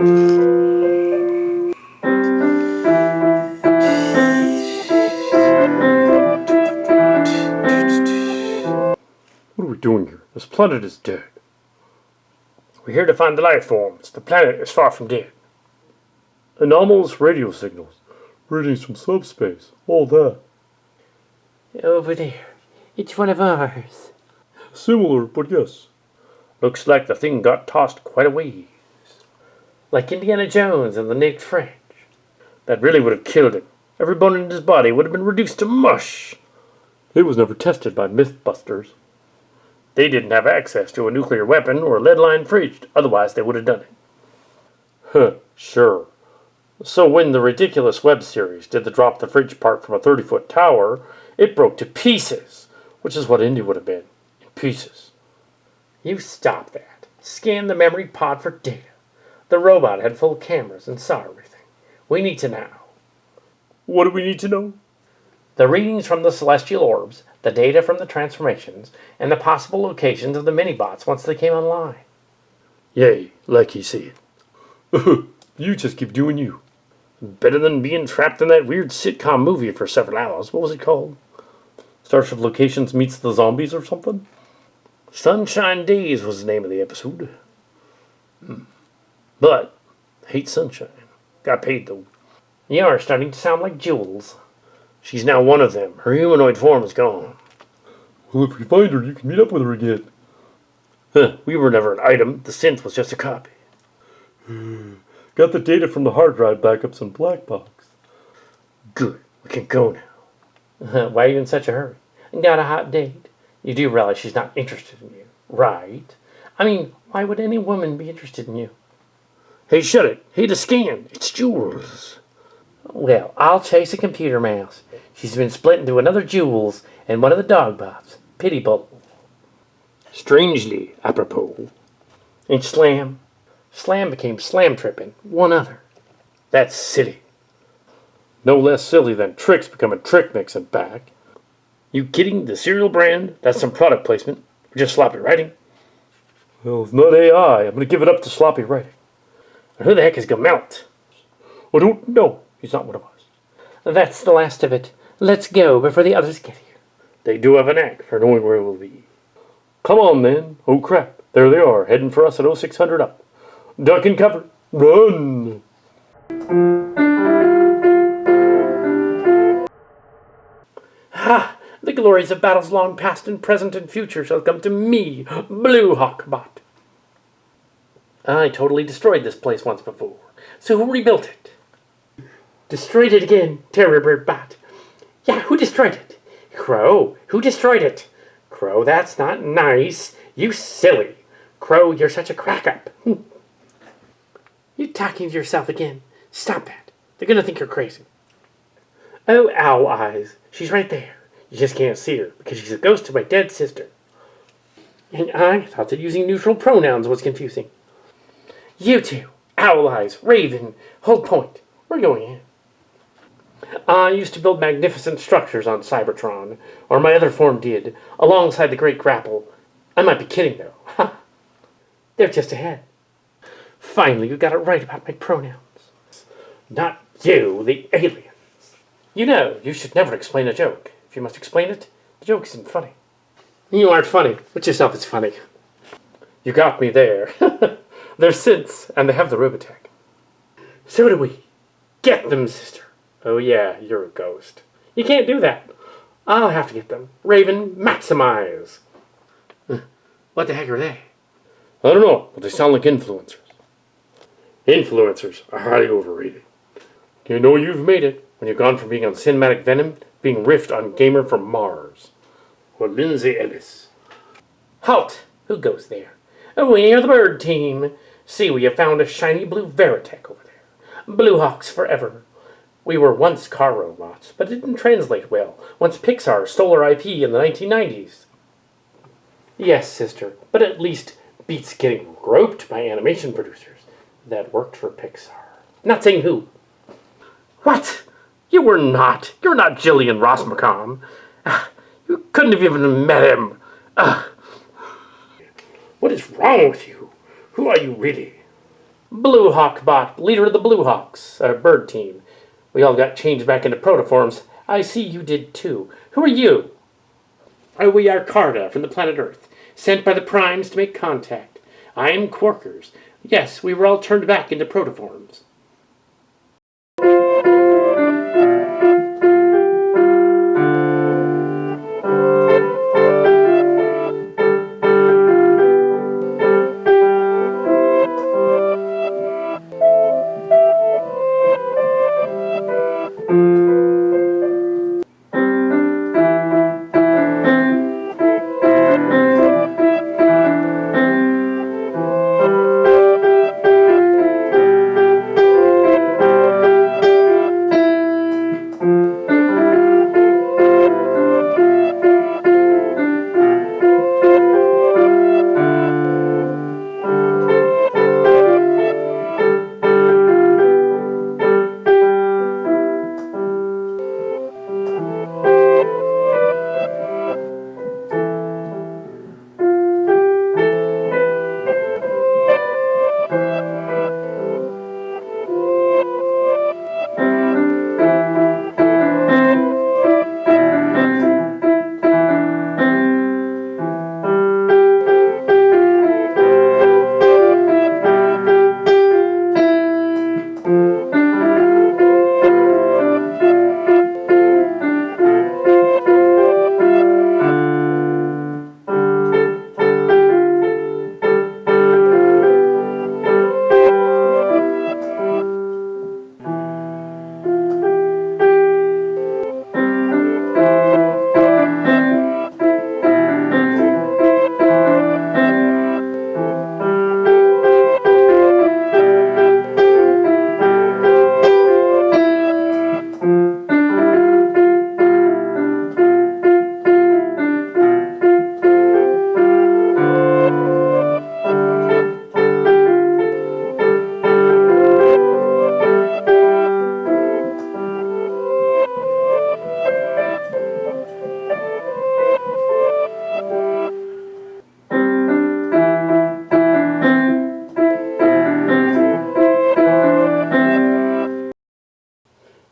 What are we doing here? This planet is dead. We're here to find the life forms. The planet is far from dead. Anomalous radio signals. Readings from subspace. All that. Over there. It's one of ours. Similar, but yes. Looks like the thing got tossed quite a ways. Like Indiana Jones and the Naked French. That really would have killed him. Every bone in his body would have been reduced to mush. It was never tested by Mythbusters. They didn't have access to a nuclear weapon or a lead-lined fridge. Otherwise, they would have done it. Huh, sure. So when the ridiculous web series did the drop the fridge part from a 30-foot tower, it broke to pieces, which is what Indy would have been, in pieces. You stop that. Scan the memory pod for data. The robot had full cameras and saw everything. We need to know. What do we need to know? The readings from the celestial orbs, the data from the transformations, and the possible locations of the mini-bots once they came online. Yay, like he said. You just keep doing you. Better than being trapped in that weird sitcom movie for several hours. What was it called? Starship Locations meets the zombies or something? Sunshine Days was the name of the episode. But, hate sunshine. Got paid though. You are starting to sound like Jules. She's now one of them. Her humanoid form is gone. Well, if we find her, you can meet up with her again. Huh, we were never an item. The synth was just a copy. Got the data from the hard drive backups and black box. Good. We can go now. Why are you in such a hurry? Got a hot date. You do realize she's not interested in you, right? I mean, why would any woman be interested in you? Hey, shut it. Hey, the scan. It's Jules. Well, I'll chase a computer mouse. She's been split into another Jules and one of the dog bots. Pity bowl. Strangely apropos. And Slam. Slam became Slam Trippin'. One other. That's silly. No less silly than Tricks becoming Trick Mix and back. You kidding? The cereal brand? That's some product placement. Or just sloppy writing. Well, it's not AI. I'm going to give it up to sloppy writing. And who the heck is Gamelt? I don't know. He's not one of us. That's the last of it. Let's go before the others get here. They do have a knack for knowing where we'll be. Come on, then. Oh, crap. There they are, heading for us at 0600 up. Duck and cover. Run! Ha! The glories of battles long past and present and future shall come to me, Blue Hawkbot. I totally destroyed this place once before. So who rebuilt it? Destroyed it again, Terrorbird Bot. Yeah, who destroyed it? Crow, who destroyed it? Crow, that's not nice. You silly. Crow, you're such a crack-up. You talking to yourself again. Stop that. They're gonna think you're crazy. Oh, Owl Eyes. She's right there. You just can't see her because she's a ghost of my dead sister. And I thought that using neutral pronouns was confusing. You two, Owl Eyes, Raven, hold point. We're going in. I used to build magnificent structures on Cybertron, or my other form did, alongside the Great Grapple. I might be kidding, though. Ha! They're just ahead. Finally, you got it right about my pronouns. Not you, the aliens. You know, you should never explain a joke. If you must explain it, the joke isn't funny. You aren't funny, but yourself is funny. You got me there. They're synths, and they have the Robotech. So do we. Get them, sister. Oh yeah, you're a ghost. You can't do that. I'll have to get them. Raven, maximize. What the heck are they? I don't know, but they sound like influencers. Influencers are highly overrated. You know you've made it when you've gone from being on Cinematic Venom to being riffed on Gamer from Mars. Or Lindsay Ellis. Halt! Who goes there? We are the bird team. See, we have found a shiny blue Veritech over there. Blue Hawks forever. We were once car robots, but it didn't translate well once Pixar stole our IP in the 1990s. Yes, sister, but at least beats getting groped by animation producers that worked for Pixar. Not saying who. What? You were not. You're not Jillian Rossmokom. You couldn't have even met him. What is wrong with you? Who are you really? Blue Hawk Bot, leader of the Blue Hawks, our bird team. We all got changed back into protoforms. I see you did too. Who are you? We are Karda from the planet Earth, sent by the primes to make contact. I am Quarkers. Yes, we were all turned back into protoforms.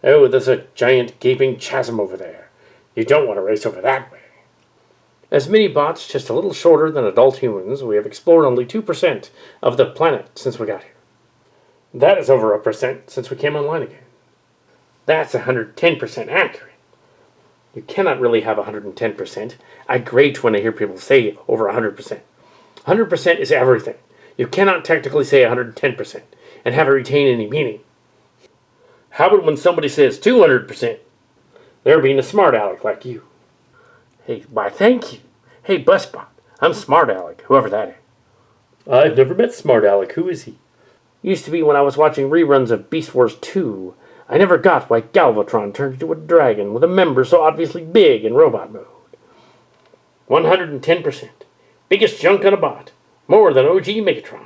Oh, there's a giant gaping chasm over there. You don't want to race over that way. As mini-bots just a little shorter than adult humans, we have explored only 2% of the planet since we got here. That is over 1% since we came online again. That's 110% accurate. You cannot really have 110%. I grate when I hear people say over 100%. 100% is everything. You cannot technically say 110% and have it retain any meaning. How about when somebody says 200%? They're being a smart aleck like you. Hey, why thank you. Hey, Busbot, I'm Smart Aleck, whoever that is. I've never met Smart Aleck. Who is he? Used to be when I was watching reruns of Beast Wars 2. I never got why Galvatron turned into a dragon with a member so obviously big in robot mode. 110%. Biggest junk on a bot. More than OG Megatron.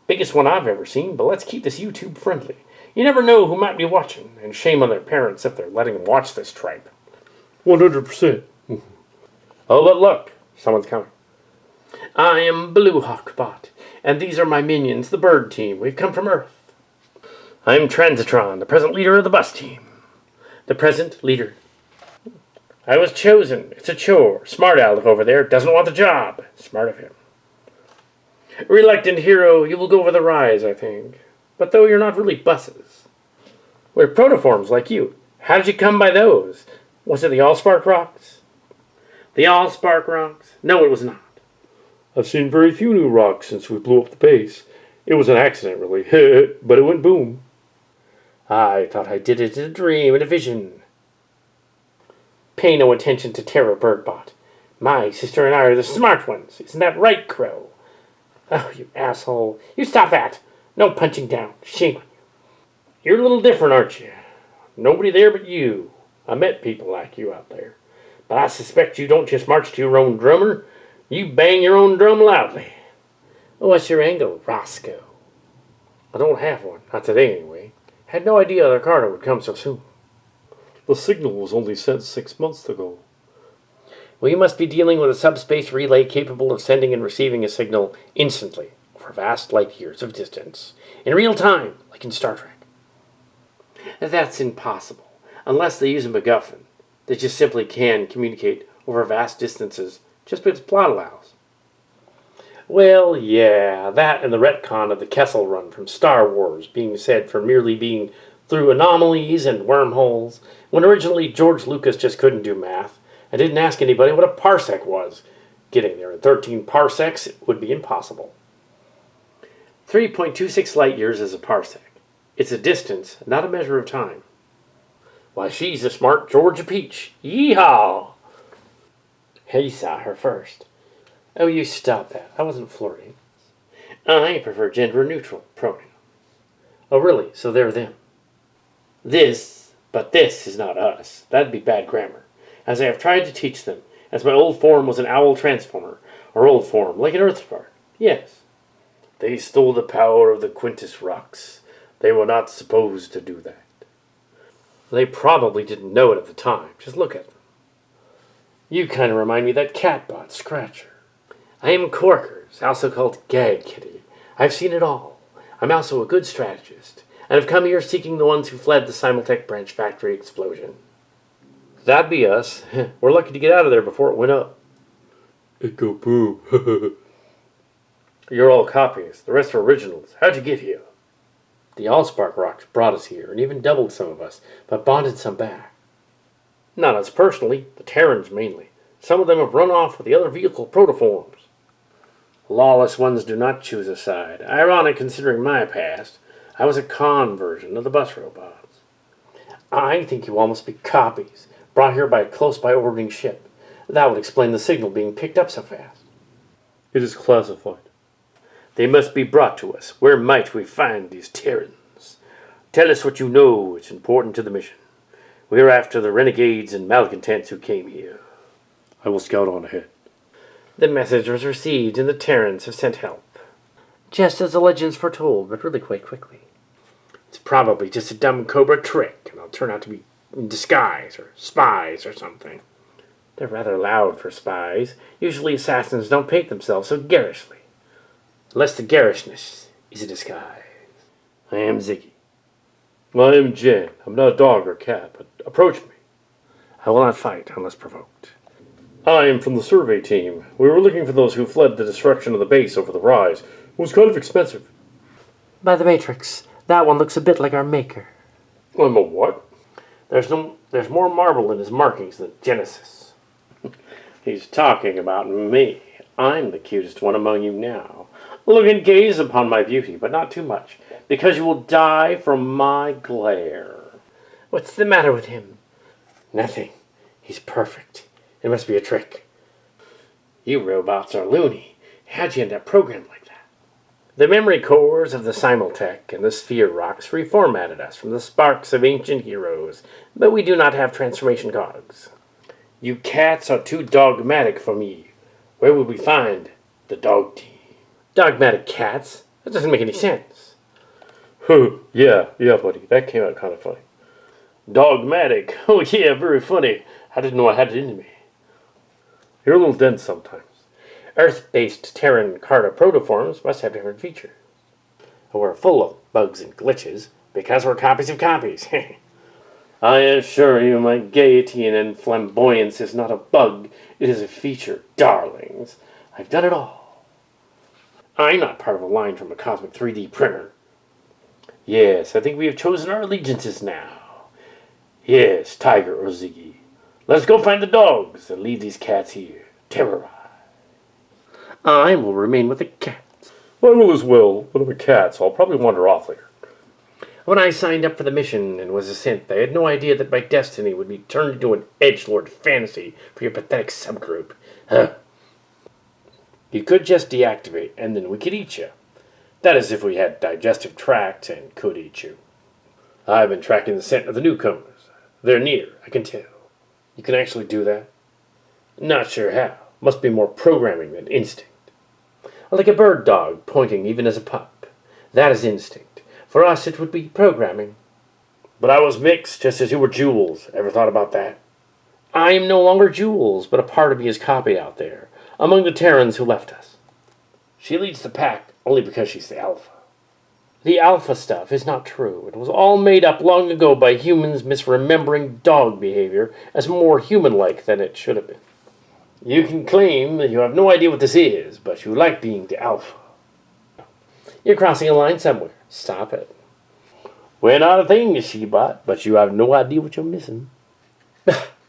Biggest one I've ever seen, but let's keep this YouTube friendly. You never know who might be watching, and shame on their parents if they're letting them watch this tripe. 100%. Oh, but look, someone's coming. I am Blue Hawk Bot, and these are my minions, the bird team. We've come from Earth. I'm Transitron, the present leader of the bus team. The present leader. I was chosen. It's a chore. Smart Aleck over there doesn't want the job. Smart of him. Reluctant hero, you will go over the rise, I think. But though you're not really buses. We're protoforms like you. How did you come by those? Was it the Allspark rocks? The Allspark rocks? No, it was not. I've seen very few new rocks since we blew up the base. It was an accident, really, but it went boom. I thought I did it in a dream, in a vision. Pay no attention to Terra Birdbot. My sister and I are the smart ones. Isn't that right, Crow? Oh, you asshole. You stop that. No punching down. Shame on you. You're a little different, aren't you? Nobody there but you. I met people like you out there. But I suspect you don't just march to your own drummer. You bang your own drum loudly. What's your angle, Roscoe? I don't have one. Not today, anyway. Had no idea the Karda would come so soon. The signal was only sent 6 months ago. Well, you must be dealing with a subspace relay capable of sending and receiving a signal instantly, over vast light years of distance, in real time, like in Star Trek. That's impossible, unless they use a MacGuffin. They just simply can communicate over vast distances, just because plot allows. Well, yeah, that and the retcon of the Kessel Run from Star Wars being said for merely being through anomalies and wormholes, when originally George Lucas just couldn't do math and didn't ask anybody what a parsec was. Getting there in 13 parsecs would be impossible. 3.26 light years is a parsec. It's a distance, not a measure of time. Why, she's a smart Georgia peach. Yeehaw! He saw her first. Oh, you stop that. I wasn't flirting. I prefer gender-neutral pronouns. Oh, really? So they're them. This is not us. That'd be bad grammar, as I have tried to teach them, as my old form was an owl transformer, or old form, like an earth spark. Yes. They stole the power of the Quintus rocks. They were not supposed to do that. They probably didn't know it at the time. Just look at them. You kind of remind me of that catbot, Scratcher. I am Corkers, also called Gag Kitty. I've seen it all. I'm also a good strategist, and have come here seeking the ones who fled the Simultech branch factory explosion. That'd be us. We're lucky to get out of there before it went up. It go boom. You're all copies. The rest are originals. How'd you get here? The Allspark rocks brought us here, and even doubled some of us, but bonded some back. Not us personally, the Terrans mainly. Some of them have run off with the other vehicle protoforms. Lawless ones do not choose a side. Ironic considering my past. I was a con version of the bus robots. I think you all must be copies, brought here by a close-by orbiting ship. That would explain the signal being picked up so fast. It is classified. They must be brought to us. Where might we find these Terrans? Tell us what you know. It's important to the mission. We're after the renegades and malcontents who came here. I will scout on ahead. The message was received, and the Terrans have sent help. Just as the legends foretold, but really quite quickly. It's probably just a dumb Cobra trick, and they'll turn out to be in disguise, or spies, or something. They're rather loud for spies. Usually assassins don't paint themselves so garishly. Unless the garishness is a disguise. I am Ziggy. I am Jan. I'm not a dog or cat, but approach me. I will not fight unless provoked. I am from the survey team. We were looking for those who fled the destruction of the base over the rise. It was kind of expensive. By the Matrix, that one looks a bit like our maker. I'm a what? There's more marble in his markings than Genesis. He's talking about me. I'm the cutest one among you now. Look and gaze upon my beauty, but not too much, because you will die from my glare. What's the matter with him? Nothing. He's perfect. It must be a trick. You robots are loony. How'd you end up programmed like that? The memory cores of the Simultech and the sphere rocks reformatted us from the sparks of ancient heroes, but we do not have transformation cogs. You cats are too dogmatic for me. Where would we find the dog team? Dogmatic cats? That doesn't make any sense. Yeah, buddy. That came out kind of funny. Dogmatic? Oh yeah, very funny. I didn't know I had it in me. You're a little dense sometimes. Earth-based Terran Karda protoforms must have different features. We're full of bugs and glitches because we're copies of copies. I assure you my gaiety and flamboyance is not a bug, it is a feature, darlings. I've done it all. I'm not part of a line from a cosmic 3D printer. Yes, I think we have chosen our allegiances now. Yes, Tiger or Ziggy. Let's go find the dogs and leave these cats here, terrorized. I will remain with the cats. I will as well, but I'm a cat, so I'll probably wander off later. When I signed up for the mission and was a synth, I had no idea that my destiny would be turned into an edgelord fantasy for your pathetic subgroup. Huh? You could just deactivate, and then we could eat you. That is if we had digestive tracts and could eat you. I've been tracking the scent of the newcomers. They're near, I can tell. You can actually do that? Not sure how. Must be more programming than instinct. Like a bird dog pointing even as a pup. That is instinct. For us it would be programming. But I was mixed, just as you were Jules. Ever thought about that? I am no longer Jules, but a part of me is copied out there, among the Terrans who left us. She leads the pack, Only because she's the alpha. The alpha stuff is not true. It was all made up long ago by humans misremembering dog behavior as more human-like than it should have been. You can claim that you have no idea what this is, but you like being the alpha. You're crossing a line somewhere. Stop it. We're not a thing, Shebot, but you have no idea what you're missing.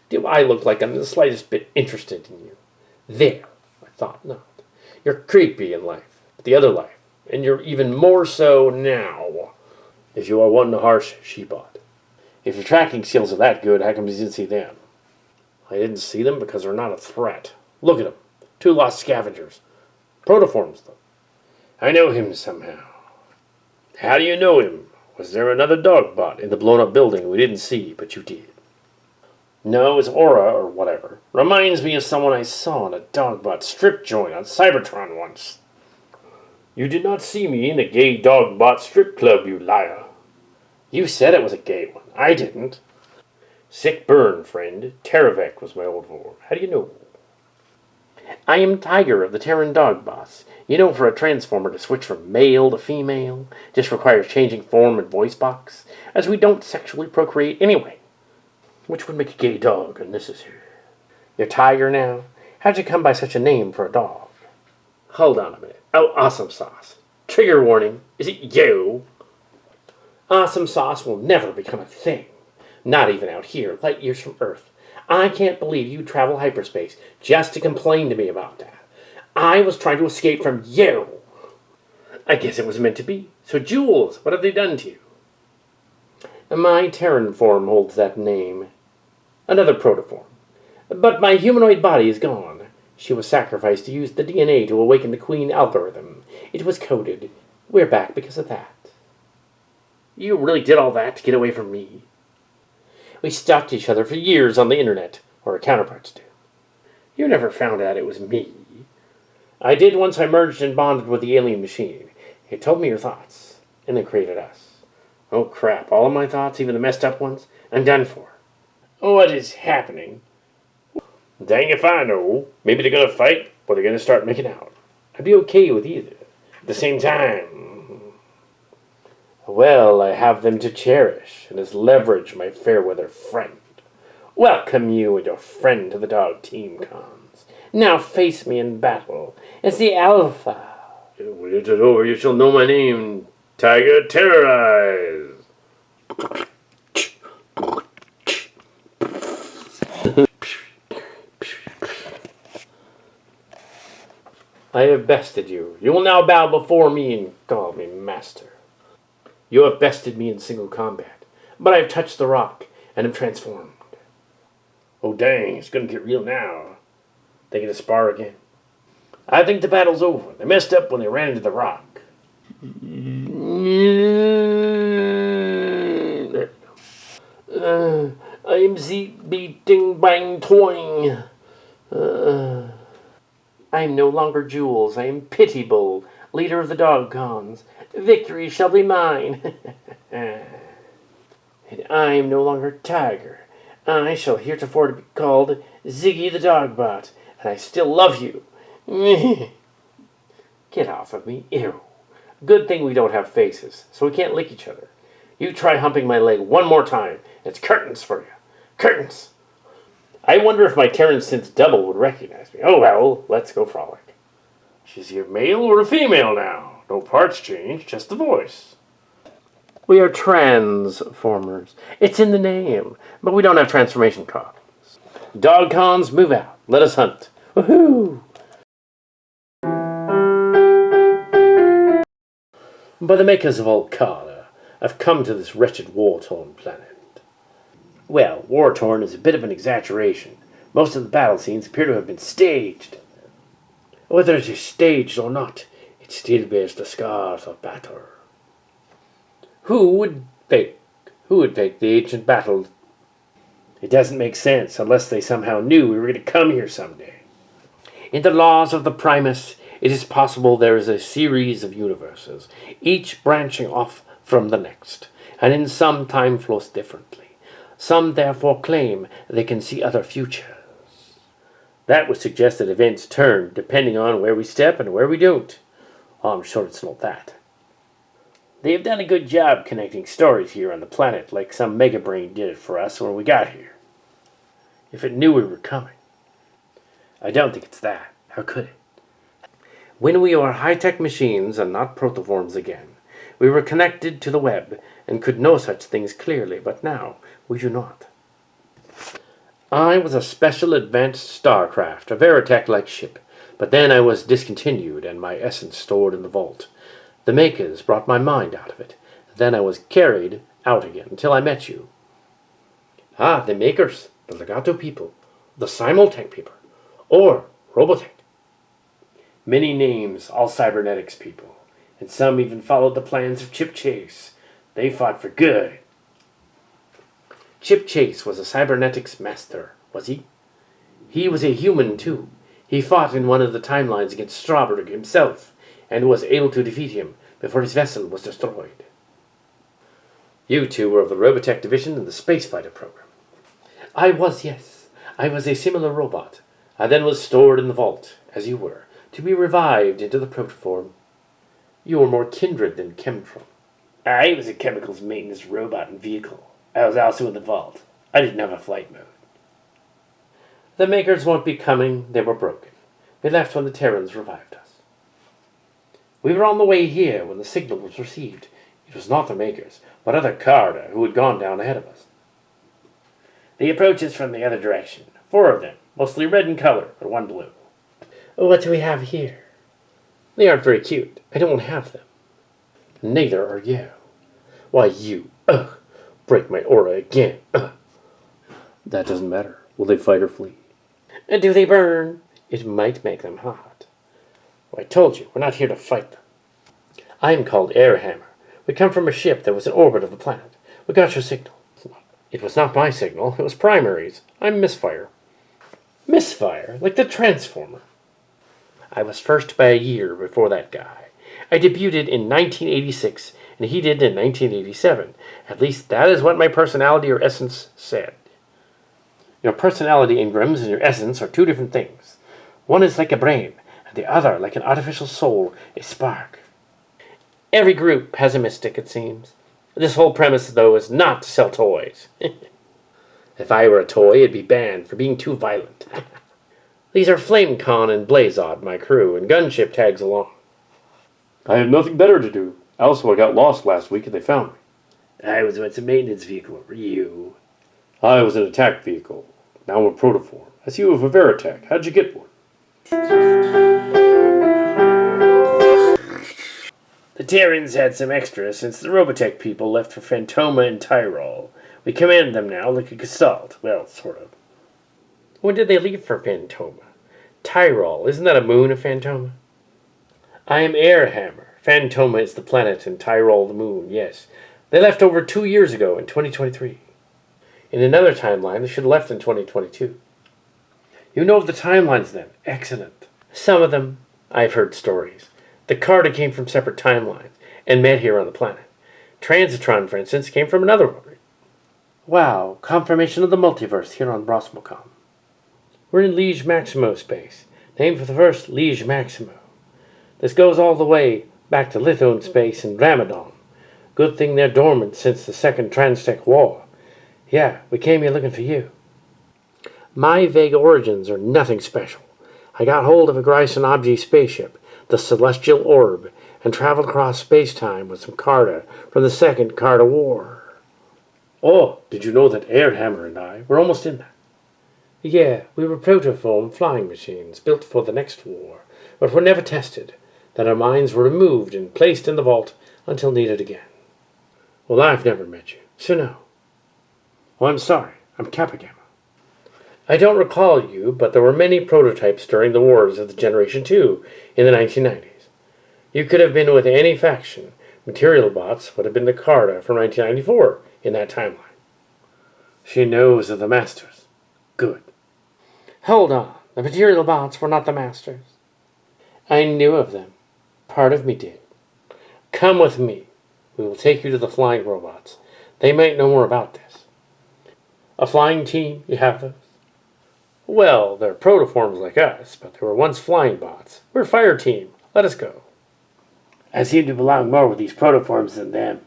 Do I look like I'm the slightest bit interested in you? There. I thought not. You're creepy in life, but the other life, and you're even more so now, if you are one harsh Shebot. If your tracking skills are that good, how come you didn't see them? I didn't see them because they're not a threat. Look at them. 2 lost scavengers. Protoforms, though. I know him somehow. How do you know him? Was there another dog bot in the blown-up building we didn't see, but you did? No, his aura, or whatever, reminds me of someone I saw in a dogbot strip joint on Cybertron once. You did not see me in the gay dogbot strip club, you liar. You said it was a gay one. I didn't. Sick burn, friend. Veritechs was my old form. How do you know? I am Tiger of the Terran Dogbots. You know, for a transformer to switch from male to female just requires changing form and voice box, as we don't sexually procreate anyway. Which would make a gay dog unnecessary. You're Tiger now? How'd you come by such a name for a dog? Hold on a minute. Oh, Awesome Sauce. Trigger warning. Is it you? Awesome Sauce will never become a thing. Not even out here, light years from Earth. I can't believe you travel hyperspace just to complain to me about that. I was trying to escape from you. I guess it was meant to be. So, Jules, what have they done to you? My Terran form holds that name. Another protoform. But my humanoid body is gone. She was sacrificed to use the DNA to awaken the Queen algorithm. It was coded. We're back because of that. You really did all that to get away from me? We stalked each other for years on the internet, or our counterparts did. You never found out it was me. I did once I merged and bonded with the alien machine. It told me your thoughts, and then created us. Oh crap, all of my thoughts, even the messed up ones, I'm done for. What is happening? Dang if I know. Maybe they're gonna fight, or they're gonna start making out. I'd be okay with either. At the same time, well, I have them to cherish, and as leverage my fair-weather friend. Welcome you and your friend to the dog team cons. Now face me in battle as the Alpha. When it is over, you shall know my name, Tiger Terrorize. I have bested you. You will now bow before me and call me master. You have bested me in single combat, but I have touched the rock and am transformed. Oh dang, it's gonna get real now. They get to spar again. I think the battle's over. They messed up when they ran into the rock. I am beating bang toing. I am no longer Jules. I am Pitiable, leader of the dog cons. Victory shall be mine. And I am no longer Tiger. I shall heretofore be called Ziggy the Dogbot, and I still love you. Get off of me. Ew. Good thing we don't have faces, so we can't lick each other. You try humping my leg one more time. It's curtains for you. Curtains. I wonder if my Terran synth double would recognize me. Oh well, let's go frolic. She's a male or a female now. No parts change, just the voice. We are transformers. It's in the name, but we don't have transformation cons. Dog cons, move out. Let us hunt. Woohoo! By the makers of all Karda, I've come to this wretched war-torn planet. Well, war-torn is a bit of an exaggeration. Most of the battle scenes appear to have been staged. Whether it is staged or not, it still bears the scars of battle. Who would fake the ancient battle? It doesn't make sense unless they somehow knew we were going to come here someday. In the laws of the Primus, it is possible there is a series of universes, each branching off from the next, and in some time flows differently. Some therefore claim they can see other futures. That would suggest that events turn depending on where we step and where we don't. Oh, I'm sure it's not that. They have done a good job connecting stories here on the planet, like some mega brain did it for us when we got here. If it knew we were coming. I don't think it's that. How could it? When we were high-tech machines and not protoforms again, we were connected to the web and could know such things clearly, but now we do not. I was a special advanced starcraft, a Veritech-like ship, but then I was discontinued and my essence stored in the vault. The makers brought my mind out of it. Then I was carried out again until I met you. Ah, the makers, the legato people, the simultank people, or Robotech. Many names, all cybernetics people, and some even followed the plans of Chip Chase. They fought for good. Chip Chase was a cybernetics master, was he? He was a human, too. He fought in one of the timelines against Strawberry himself, and was able to defeat him before his vessel was destroyed. You two were of the Robotech division in the space fighter program. I was, yes. I was a similar robot. I then was stored in the vault, as you were, to be revived into the protoform. You were more kindred than chemtron. I was a chemicals maintenance robot and vehicle. I was also in the vault. I didn't have a flight mode. The makers won't be coming. They were broken. We left when the Terrans revived us. We were on the way here when the signal was received. It was not the makers, but other Karda who had gone down ahead of us. The approach is from the other direction. 4 of them, mostly red in color, but 1 blue. What do we have here? They aren't very cute. I don't have them. Neither are you. Why, you, break my aura again, That doesn't matter. Will they fight or flee? Do they burn? It might make them hot. Well, I told you, we're not here to fight them. I am called Airhammer. We come from a ship that was in orbit of the planet. We got your signal. It was not my signal. It was primaries. I'm Misfire. Misfire? Like the Transformer. I was first by a year before that guy. I debuted in 1986, and he did in 1987. At least that is what my personality or essence said. Your personality engrams and your essence are 2 different things. One is like a brain, and the other like an artificial soul, a spark. Every group has a mystic, it seems. This whole premise, though, is not to sell toys. If I were a toy, it'd be banned for being too violent. These are FlameCon and Blazod, my crew, and Gunship tags along. I had nothing better to do. Also, I got lost last week and they found me. I was once a maintenance vehicle. Were you? I was an attack vehicle. Now I'm a protoform. I see you have a Veritech. How'd you get one? The Terrans had some extras since the Robotech people left for Phantoma and Tyrol. We command them now like a gestalt. Well, sort of. When did they leave for Phantoma? Tyrol, isn't that a moon of Phantoma? I am Airhammer. Phantoma is the planet and Tyrol the moon, yes. They left over 2 years ago in 2023. In another timeline, they should have left in 2022. You know of the timelines then. Excellent. Some of them, I've heard stories. The Karda came from separate timelines and met here on the planet. Transitron, for instance, came from another one. Wow, confirmation of the multiverse here on Rossmokom. We're in Liege Maximo space, named for the first Liege Maximo. This goes all the way back to Lithone space and Ramadan. Good thing they're dormant since the Second Transtech War. Yeah, we came here looking for you. My vague origins are nothing special. I got hold of a Gryson Obji spaceship, the Celestial Orb, and traveled across space-time with some Karda from the Second Karda War. Oh, did you know that Airhammer and I were almost in that? Yeah, we were protoform flying machines built for the next war, but were never tested. Then our minds were removed and placed in the vault until needed again. Well, I've never met you, so no. Oh, I'm sorry. I'm Kappa Gamma. I don't recall you, but there were many prototypes during the wars of the Generation 2 in the 1990s. You could have been with any faction. Material bots would have been the Karda from 1994 in that timeline. She knows of the Masters. Good. Hold on. The material bots were not the Masters. I knew of them. Part of me did. Come with me. We will take you to the flying robots. They might know more about this. A flying team, you have those? Well, they're protoforms like us, but they were once flying bots. We're a fire team. Let us go. I seem to belong more with these protoforms than them.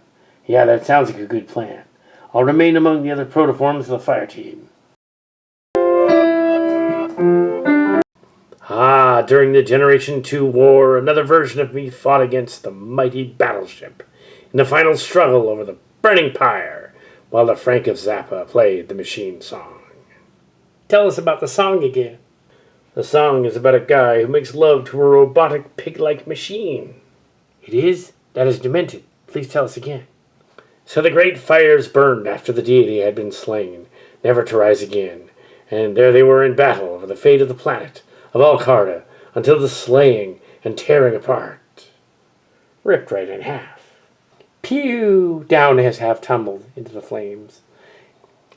Yeah, that sounds like a good plan. I'll remain among the other protoforms of the fire team. Ah, during the Generation 2 war, another version of me fought against the mighty battleship in the final struggle over the burning pyre, while the Frank of Zappa played the machine song. Tell us about the song again. The song is about a guy who makes love to a robotic pig-like machine. It is? That is demented. Please tell us again. So the great fires burned after the deity had been slain, never to rise again, and there they were in battle over the fate of the planet, of all Karda, until the slaying and tearing apart. Ripped right in half. Pew! Down his half tumbled into the flames.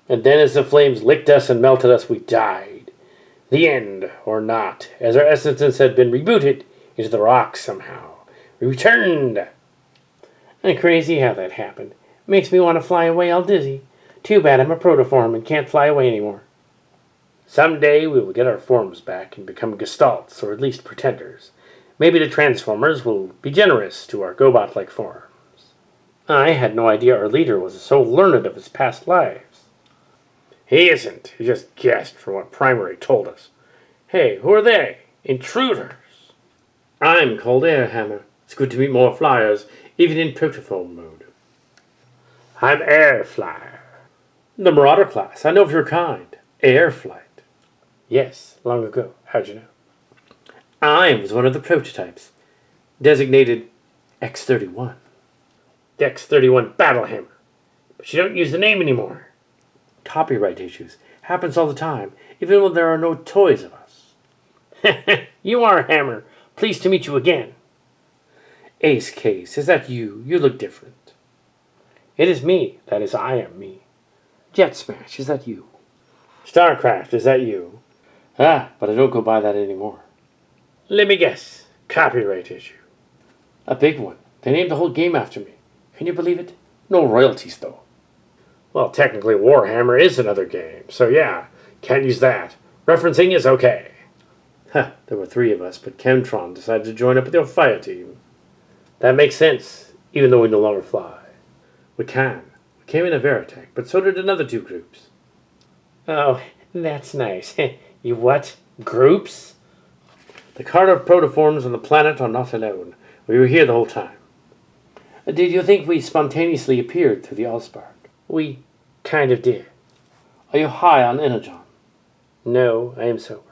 And then as the flames licked us and melted us, we died. The end, or not, as our essences had been rebooted into the rocks somehow. We returned. And crazy how that happened. Makes me want to fly away all dizzy. Too bad I'm a protoform and can't fly away anymore. Someday we will get our forms back and become gestalts, or at least pretenders. Maybe the transformers will be generous to our gobot-like forms. I had no idea our leader was so learned of his past lives. He isn't. He just guessed from what Primary told us. Hey, who are they? Intruders. I'm called Airhammer. It's good to meet more flyers, even in protoform mode. I'm Airflyer. The Marauder class. I know of your kind. Air flight. Yes, long ago. How'd you know? I was one of the prototypes, designated X-31. The X-31 Battlehammer. But you don't use the name anymore. Copyright issues. Happens all the time, even when there are no toys of us. You are Hammer. Pleased to meet you again. Ace Case, is that you? You look different. It is me. That is, I am me. Jet Smash, is that you? Starcraft, is that you? Ah, but I don't go by that anymore. Let me guess. Copyright issue. A big one. They named the whole game after me. Can you believe it? No royalties, though. Well, technically Warhammer is another game, so yeah, can't use that. Referencing is okay. Huh, there were 3 of us, but Chemtron decided to join up with your fire team. That makes sense, even though we no longer fly. We can. We came in a Veritech, but so did another 2 groups. Oh, that's nice. You what? Groups? The Karda protoforms on the planet are not alone. We were here the whole time. Did you think we spontaneously appeared through the Allspark? We kind of did. Are you high on energon? No, I am sober.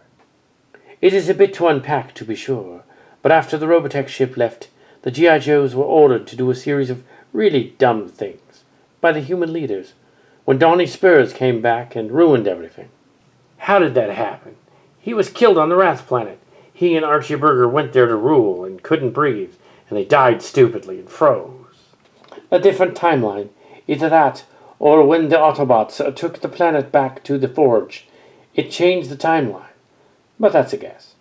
It is a bit to unpack, to be sure, but after the Robotech ship left, the G.I. Joes were ordered to do a series of really dumb things by the human leaders when Donnie Spurs came back and ruined everything. How did that happen? He was killed on the Wrath planet. He and Archie Burger went there to rule and couldn't breathe, and they died stupidly and froze. A different timeline. Either that, or when the Autobots took the planet back to the Forge, it changed the timeline. But that's a guess.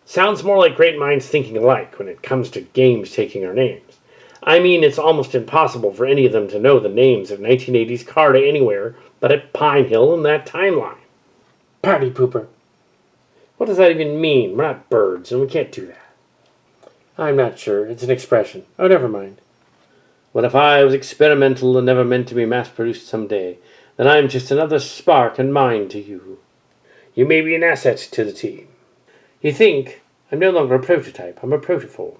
Sounds more like great minds thinking alike when it comes to games taking our names. I mean, it's almost impossible for any of them to know the names of 1980s Karda anywhere but at Pine Hill in that timeline. Party pooper. What does that even mean? We're not birds, and we can't do that. I'm not sure. It's an expression. Oh, never mind. What if I was experimental and never meant to be mass-produced someday? Then I'm just another spark and mind to you. You may be an asset to the team. You think? I'm no longer a prototype. I'm a protoform.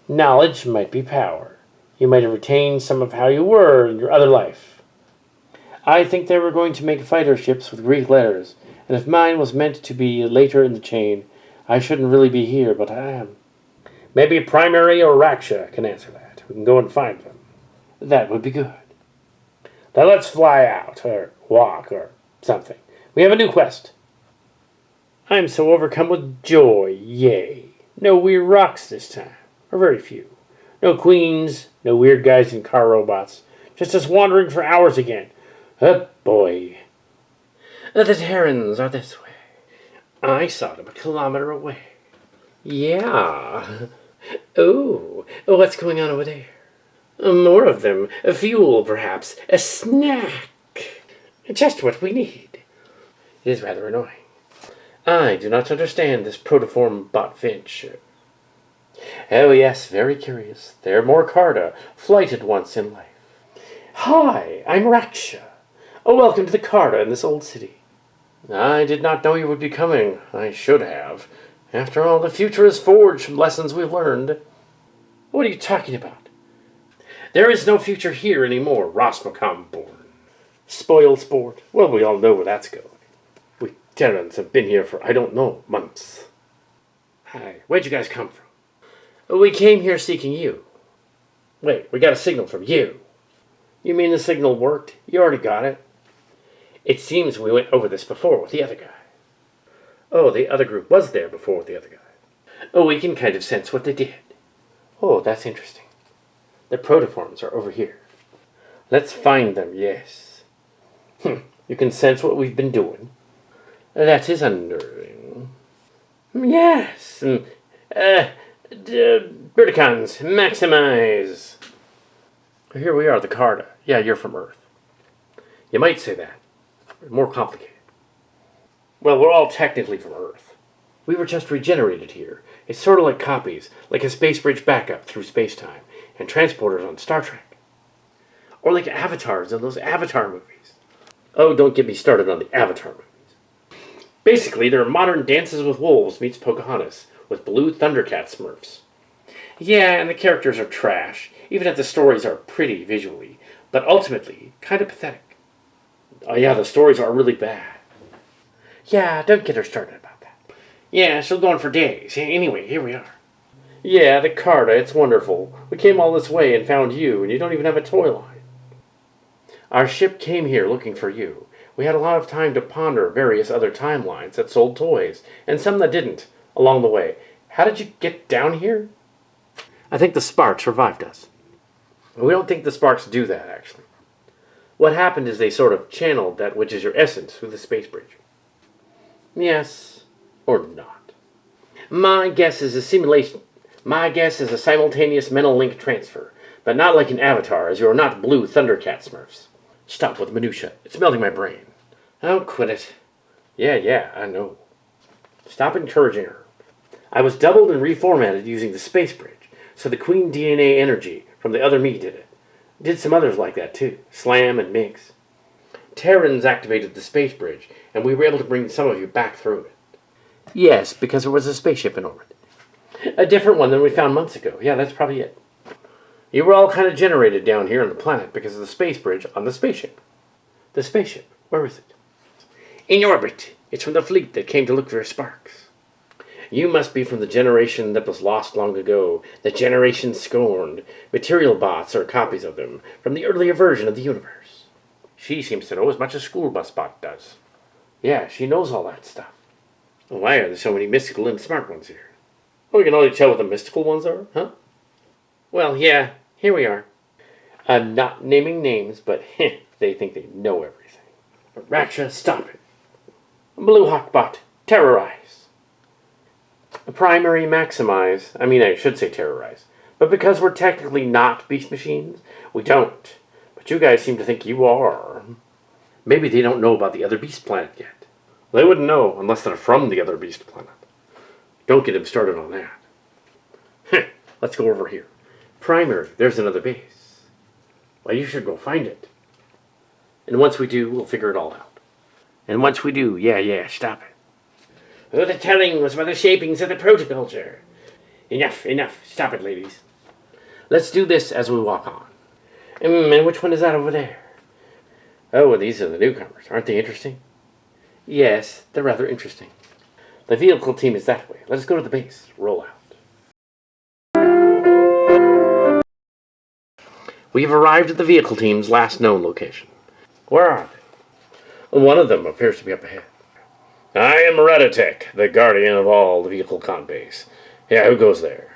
Knowledge might be power. You might have retained some of how you were in your other life. I think they were going to make fighter ships with Greek letters, and if mine was meant to be later in the chain, I shouldn't really be here, but I am. Maybe Primary or Raksha can answer that. We can go and find them. That would be good. Now let's fly out, or walk, or something. We have a new quest. I'm so overcome with joy, yay. No weird rocks this time, or very few. No queens, no weird guys in car robots. Just us wandering for hours again. Oh boy. The Terrans are this way. I saw them a kilometer away. Yeah. Oh, what's going on over there? More of them. A fuel, perhaps. A snack. Just what we need. It is rather annoying. I do not understand this protoform bot venture. Oh yes, very curious. They're more Karda, flighted once in life. Hi, I'm Raksha. Oh, welcome to the Karda in this old city. I did not know you would be coming. I should have. After all, the future is forged from lessons we've learned. What are you talking about? There is no future here anymore, Rossmokom born. Spoiled sport. Well, we all know where that's going. We Terrans have been here for, I don't know, months. Hi, where'd you guys come from? We came here seeking you. Wait, we got a signal from you. You mean the signal worked? You already got it. It seems we went over this before with the other guy. Oh, the other group was there before with the other guy. Oh, we can kind of sense what they did. Oh, that's interesting. The protoforms are over here. Let's find them, yes. You can sense what we've been doing. That is unnerving. Yes. Verticons, maximize. Here we are, the Karda. Yeah, you're from Earth. You might say that. More complicated. Well, we're all technically from Earth. We were just regenerated here. It's sort of like copies, like a space bridge backup through space-time, and transporters on Star Trek. Or like avatars in those Avatar movies. Oh, don't get me started on the Avatar movies. Basically, they're modern Dances with Wolves meets Pocahontas, with Blue Thundercats Smurfs. Yeah, and the characters are trash, even if the stories are pretty visually, but ultimately, kind of pathetic. Oh yeah, the stories are really bad. Yeah, don't get her started about that. Yeah, she'll go on for days. Anyway, here we are. Yeah, the Karda, it's wonderful. We came all this way and found you, and you don't even have a toy line. Our ship came here looking for you. We had a lot of time to ponder various other timelines that sold toys, and some that didn't, along the way. How did you get down here? I think the sparks revived us. We don't think the sparks do that, actually. What happened is they sort of channeled that which is your essence through the space bridge. Yes, or not. My guess is a simulation. My guess is a simultaneous mental link transfer, but not like an avatar, as you are not Blue Thundercat Smurfs. Stop with minutia. It's melting my brain. Oh, quit it. Yeah, I know. Stop encouraging her. I was doubled and reformatted using the space bridge, so the Queen DNA energy from the other me did it. Did some others like that too. Slam and Mix. Terrans activated the space bridge, and we were able to bring some of you back through it. Yes, because there was a spaceship in orbit. A different one than we found months ago. Yeah, that's probably it. You were all kind of generated down here on the planet because of the space bridge on the spaceship. The spaceship? Where is it? In orbit. It's from the fleet that came to look for sparks. You must be from the generation that was lost long ago, the generation scorned. Material bots are copies of them, from the earlier version of the universe. She seems to know as much as School Bus Bot does. Yeah, she knows all that stuff. Why are there so many mystical and smart ones here? Oh, we can only tell what the mystical ones are, huh? Well, yeah, here we are. I'm not naming names, but they think they know everything. But Raksha, stop it. Blue Hawk Bot, terrorize. Primary maximize. I should say terrorize. But because we're technically not beast machines, we don't. But you guys seem to think you are. Maybe they don't know about the other beast planet yet. They wouldn't know unless they're from the other beast planet. Don't get him started on that. Let's go over here. Primary, there's another base. Well, you should go find it. And once we do, we'll figure it all out. And once we do, yeah, stop it. Oh, the telling was by the shapings of the protoculture. Enough. Stop it, ladies. Let's do this as we walk on. And which one is that over there? Oh, well, these are the newcomers. Aren't they interesting? Yes, they're rather interesting. The vehicle team is that way. Let us go to the base. Roll out. We've arrived at the vehicle team's last known location. Where are they? One of them appears to be up ahead. I am Veritech, the guardian of all the vehicle con base. Yeah, who goes there?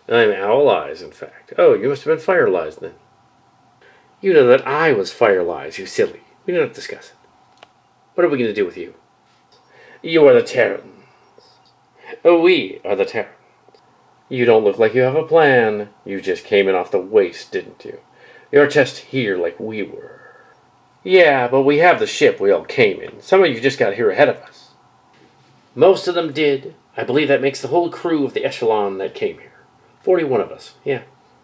I'm Owl Eyes, in fact. Oh, you must have been Fire Lies then. You know that I was Fire Lies, you silly. We don't have to discuss it. What are we going to do with you? You are the Terrans. Oh, we are the Terrans. You don't look like you have a plan. You just came in off the waste, didn't you? You're just here like we were. Yeah, but we have the ship we all came in. Some of you just got here ahead of us. Most of them did. I believe that makes the whole crew of the echelon that came here. 41 of us, yeah.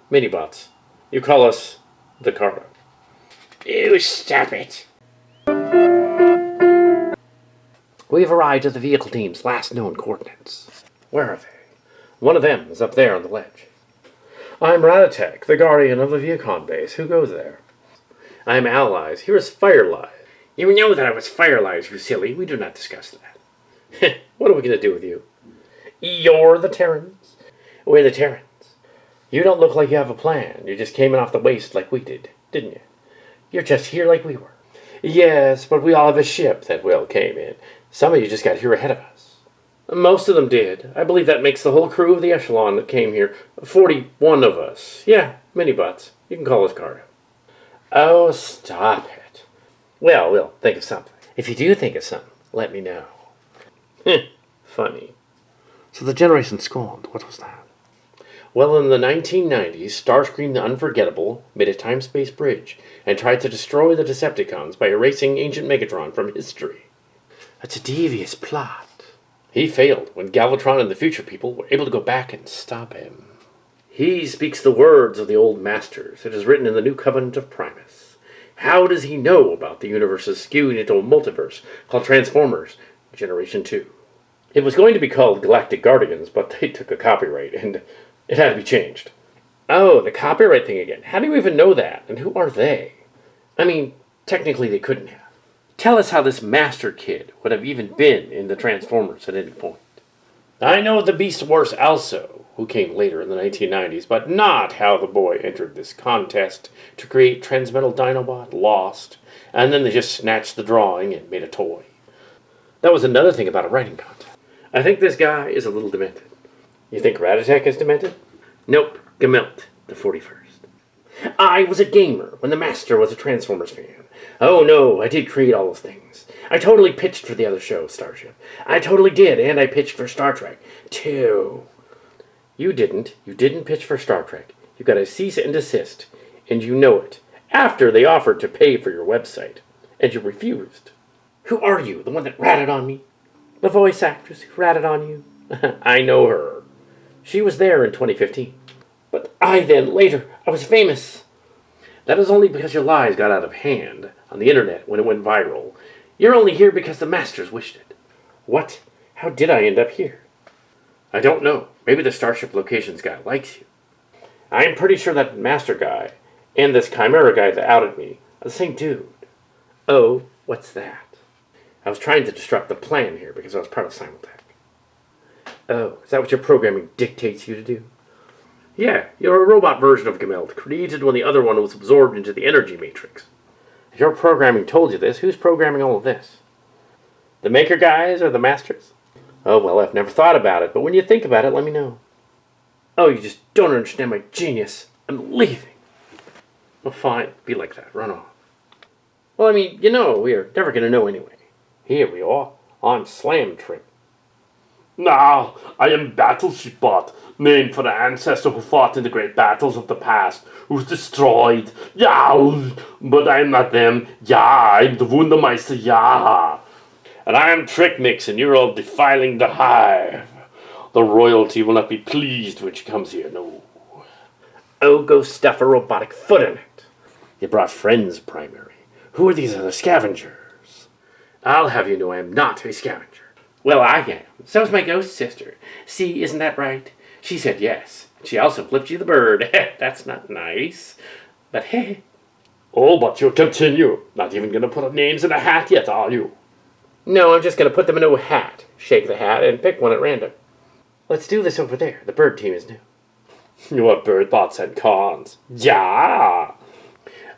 Mini-bots. You call us the Karda. You stop it. We've arrived at the vehicle team's last known coordinates. Where are they? One of them is up there on the ledge. I'm Veritechs, the guardian of the Viacon base. Who goes there? I'm Allies. Here is Firelight. You know that I was Firelight, you silly. We do not discuss that. What are we going to do with you? You're the Terrans. We're the Terrans. You don't look like you have a plan. You just came in off the waste like we did, didn't you? You're just here like we were. Yes, but we all have a ship that Will came in. Some of you just got here ahead of us. Most of them did. I believe that makes the whole crew of the Echelon that came here. 41 of us. Yeah, mini-bots. You can call us Karda. Oh, stop it. Well, we'll think of something. If you do think of something, let me know. Funny. So the Generation Scorned, what was that? Well, in the 1990s, Starscream the Unforgettable made a time-space bridge and tried to destroy the Decepticons by erasing ancient Megatron from history. That's a devious plot. He failed when Galvatron and the future people were able to go back and stop him. He speaks the words of the old masters. It is written in the New Covenant of Primus. How does he know about the universe's skewing into a multiverse called Transformers Generation 2? It was going to be called Galactic Guardians, but they took a copyright, and it had to be changed. Oh, the copyright thing again. How do you even know that? And who are they? I mean, technically they couldn't have. Tell us how this Master Kid would have even been in the Transformers at any point. I know the Beast Wars also, who came later in the 1990s, but not how the boy entered this contest to create Transmetal Dinobot, lost, and then they just snatched the drawing and made a toy. That was another thing about a writing contest. I think this guy is a little demented. You think Robotech is demented? Nope, Gemelt, the 41st. I was a gamer when the Master was a Transformers fan. Oh no, I did create all those things. I totally pitched for the other show, Starship. I totally did, and I pitched for Star Trek, too. You didn't. You didn't pitch for Star Trek. You got a cease and desist, and you know it. After they offered to pay for your website, and you refused. Who are you, the one that ratted on me? The voice actress who ratted on you? I know her. She was there in 2015. But later, I was famous. That is only because your lies got out of hand on the internet when it went viral. You're only here because the Masters wished it. What? How did I end up here? I don't know. Maybe the Starship Locations guy likes you. I'm pretty sure that Master guy and this Chimera guy that outed me are the same dude. Oh, what's that? I was trying to disrupt the plan here because I was part of Simultech. Oh, is that what your programming dictates you to do? Yeah, you're a robot version of Gemelt, created when the other one was absorbed into the energy matrix. If your programming told you this, who's programming all of this? The maker guys or the masters? Oh, well, I've never thought about it, but when you think about it, let me know. Oh, you just don't understand my genius. I'm leaving. Well, fine, be like that, run off. Well, I mean, we are never going to know anyway. Here we are, I'm Slam Trip. Now, I am Battleship Bot, named for the ancestor who fought in the great battles of the past, who was destroyed. Yeah, but I am not them. Yeah, I'm the Wundermeister. Yeah. And I am Trick Mix, and you're all defiling the hive. The royalty will not be pleased when she comes here, no. Oh, go stuff a robotic foot in it. You brought friends, Primary. Who are these other scavengers? I'll have you know I am not a scavenger. Well, I am. So's my ghost sister. See, isn't that right? She said yes. She also flipped you the bird. That's not nice. But hey. Oh, but you'll continue. Not even going to put our names in a hat yet, are you? No, I'm just going to put them in a hat. Shake the hat and pick one at random. Let's do this over there. The bird team is new. You are bird bots and cons. Yeah.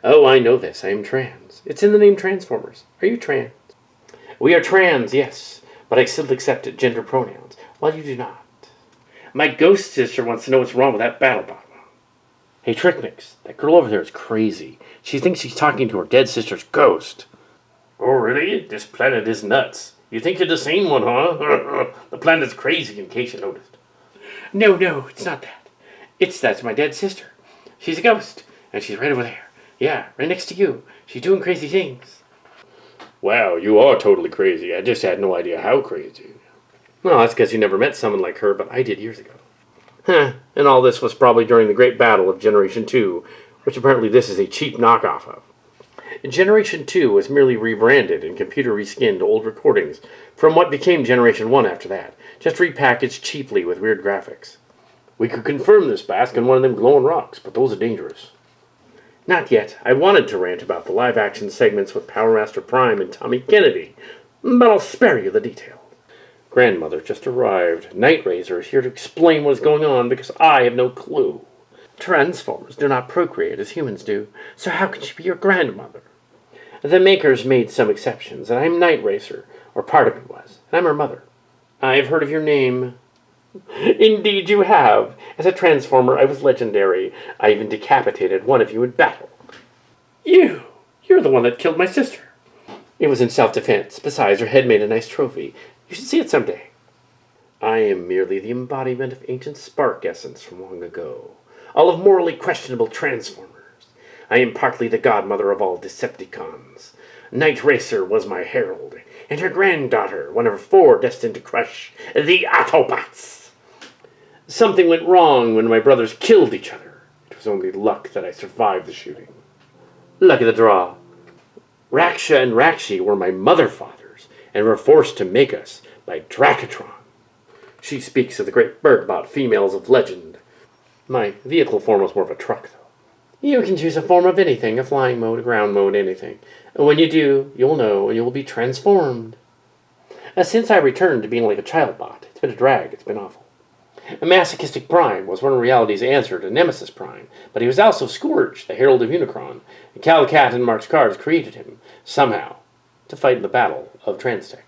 Oh, I know this. I am trans. It's in the name Transformers. Are you trans? We are trans, yes. But I still accept gender pronouns, while you do not. My ghost sister wants to know what's wrong with that battle bot. Hey, Trick Mix, that girl over there is crazy. She thinks she's talking to her dead sister's ghost. Oh, really? This planet is nuts. You think you're the same one, huh? The planet's crazy, in case you noticed. No, it's not that. That's my dead sister. She's a ghost, and she's right over there. Yeah, right next to you. She's doing crazy things. Wow, you are totally crazy. I just had no idea how crazy. Well, that's because you never met someone like her, but I did years ago. And all this was probably during the Great Battle of Generation 2, which apparently this is a cheap knockoff of. Generation 2 was merely rebranded and computer reskinned old recordings from what became Generation 1 after that, just repackaged cheaply with weird graphics. We could confirm this by asking one of them glowing rocks, but those are dangerous. Not yet. I wanted to rant about the live-action segments with Power Master Prime and Tommy Kennedy, but I'll spare you the details. Grandmother just arrived. Night Razor is here to explain what is going on because I have no clue. Transformers do not procreate as humans do, so how can she be your grandmother? The makers made some exceptions, and I'm Night Racer, or part of it was, and I'm her mother. I've heard of your name. Indeed you have. As a Transformer, I was legendary. I even decapitated one of you in battle. You're the one that killed my sister. It was in self-defense. Besides, her head made a nice trophy. You should see it someday. I am merely the embodiment of ancient spark essence from long ago, all of morally questionable Transformers. I am partly the godmother of all Decepticons. Night Racer was my herald, and her granddaughter, one of 4 destined to crush the Autobots. Something went wrong when my brothers killed each other. It was only luck that I survived the shooting. Luck of the draw. Raksha and Rakshi were my mother fathers, and were forced to make us by Drakatron. She speaks of the great bird-bot females of legend. My vehicle form was more of a truck, though. You can choose a form of anything, a flying mode, a ground mode, anything. And when you do, you'll know, and you'll be transformed. Since I returned to being like a child bot, it's been a drag, it's been awful. A masochistic Prime was one of reality's answer to Nemesis Prime, but he was also Scourge, the Herald of Unicron, and Cal Cat and Mark's Cards created him, somehow, to fight in the battle of Transtech.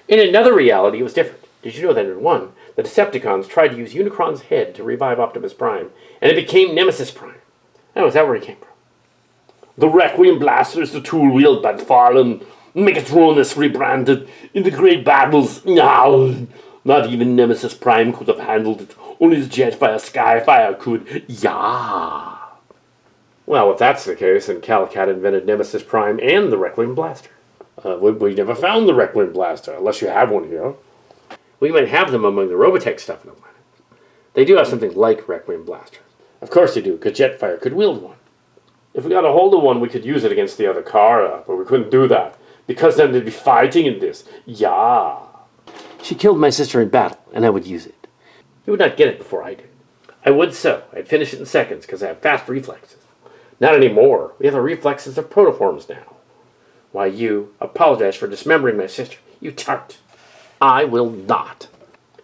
In another reality, it was different. Did you know that in one, the Decepticons tried to use Unicron's head to revive Optimus Prime, and it became Nemesis Prime? Oh, is that where he came from? The Requiem Blaster is the tool wielded by the Fallen. Megatron is rebranded in the great battles. No, not even Nemesis Prime could have handled it. Only his Jetfire Skyfire could. Yeah. Well, if that's the case, then Cal Cat invented Nemesis Prime and the Requiem Blaster. We never found the Requiem Blaster, unless you have one here. We might have them among the Robotech stuff in the planet. They do have something like Requiem Blasters. Of course they do, because Jetfire could wield one. If we got a hold of one, we could use it against the other Karda, but we couldn't do that, because then they'd be fighting in this. Yeah. She killed my sister in battle, and I would use it. You would not get it before I did. I would so. I'd finish it in seconds, because I have fast reflexes. Not anymore. We have the reflexes of protoforms now. Why, you apologize for dismembering my sister. You tart. I will not.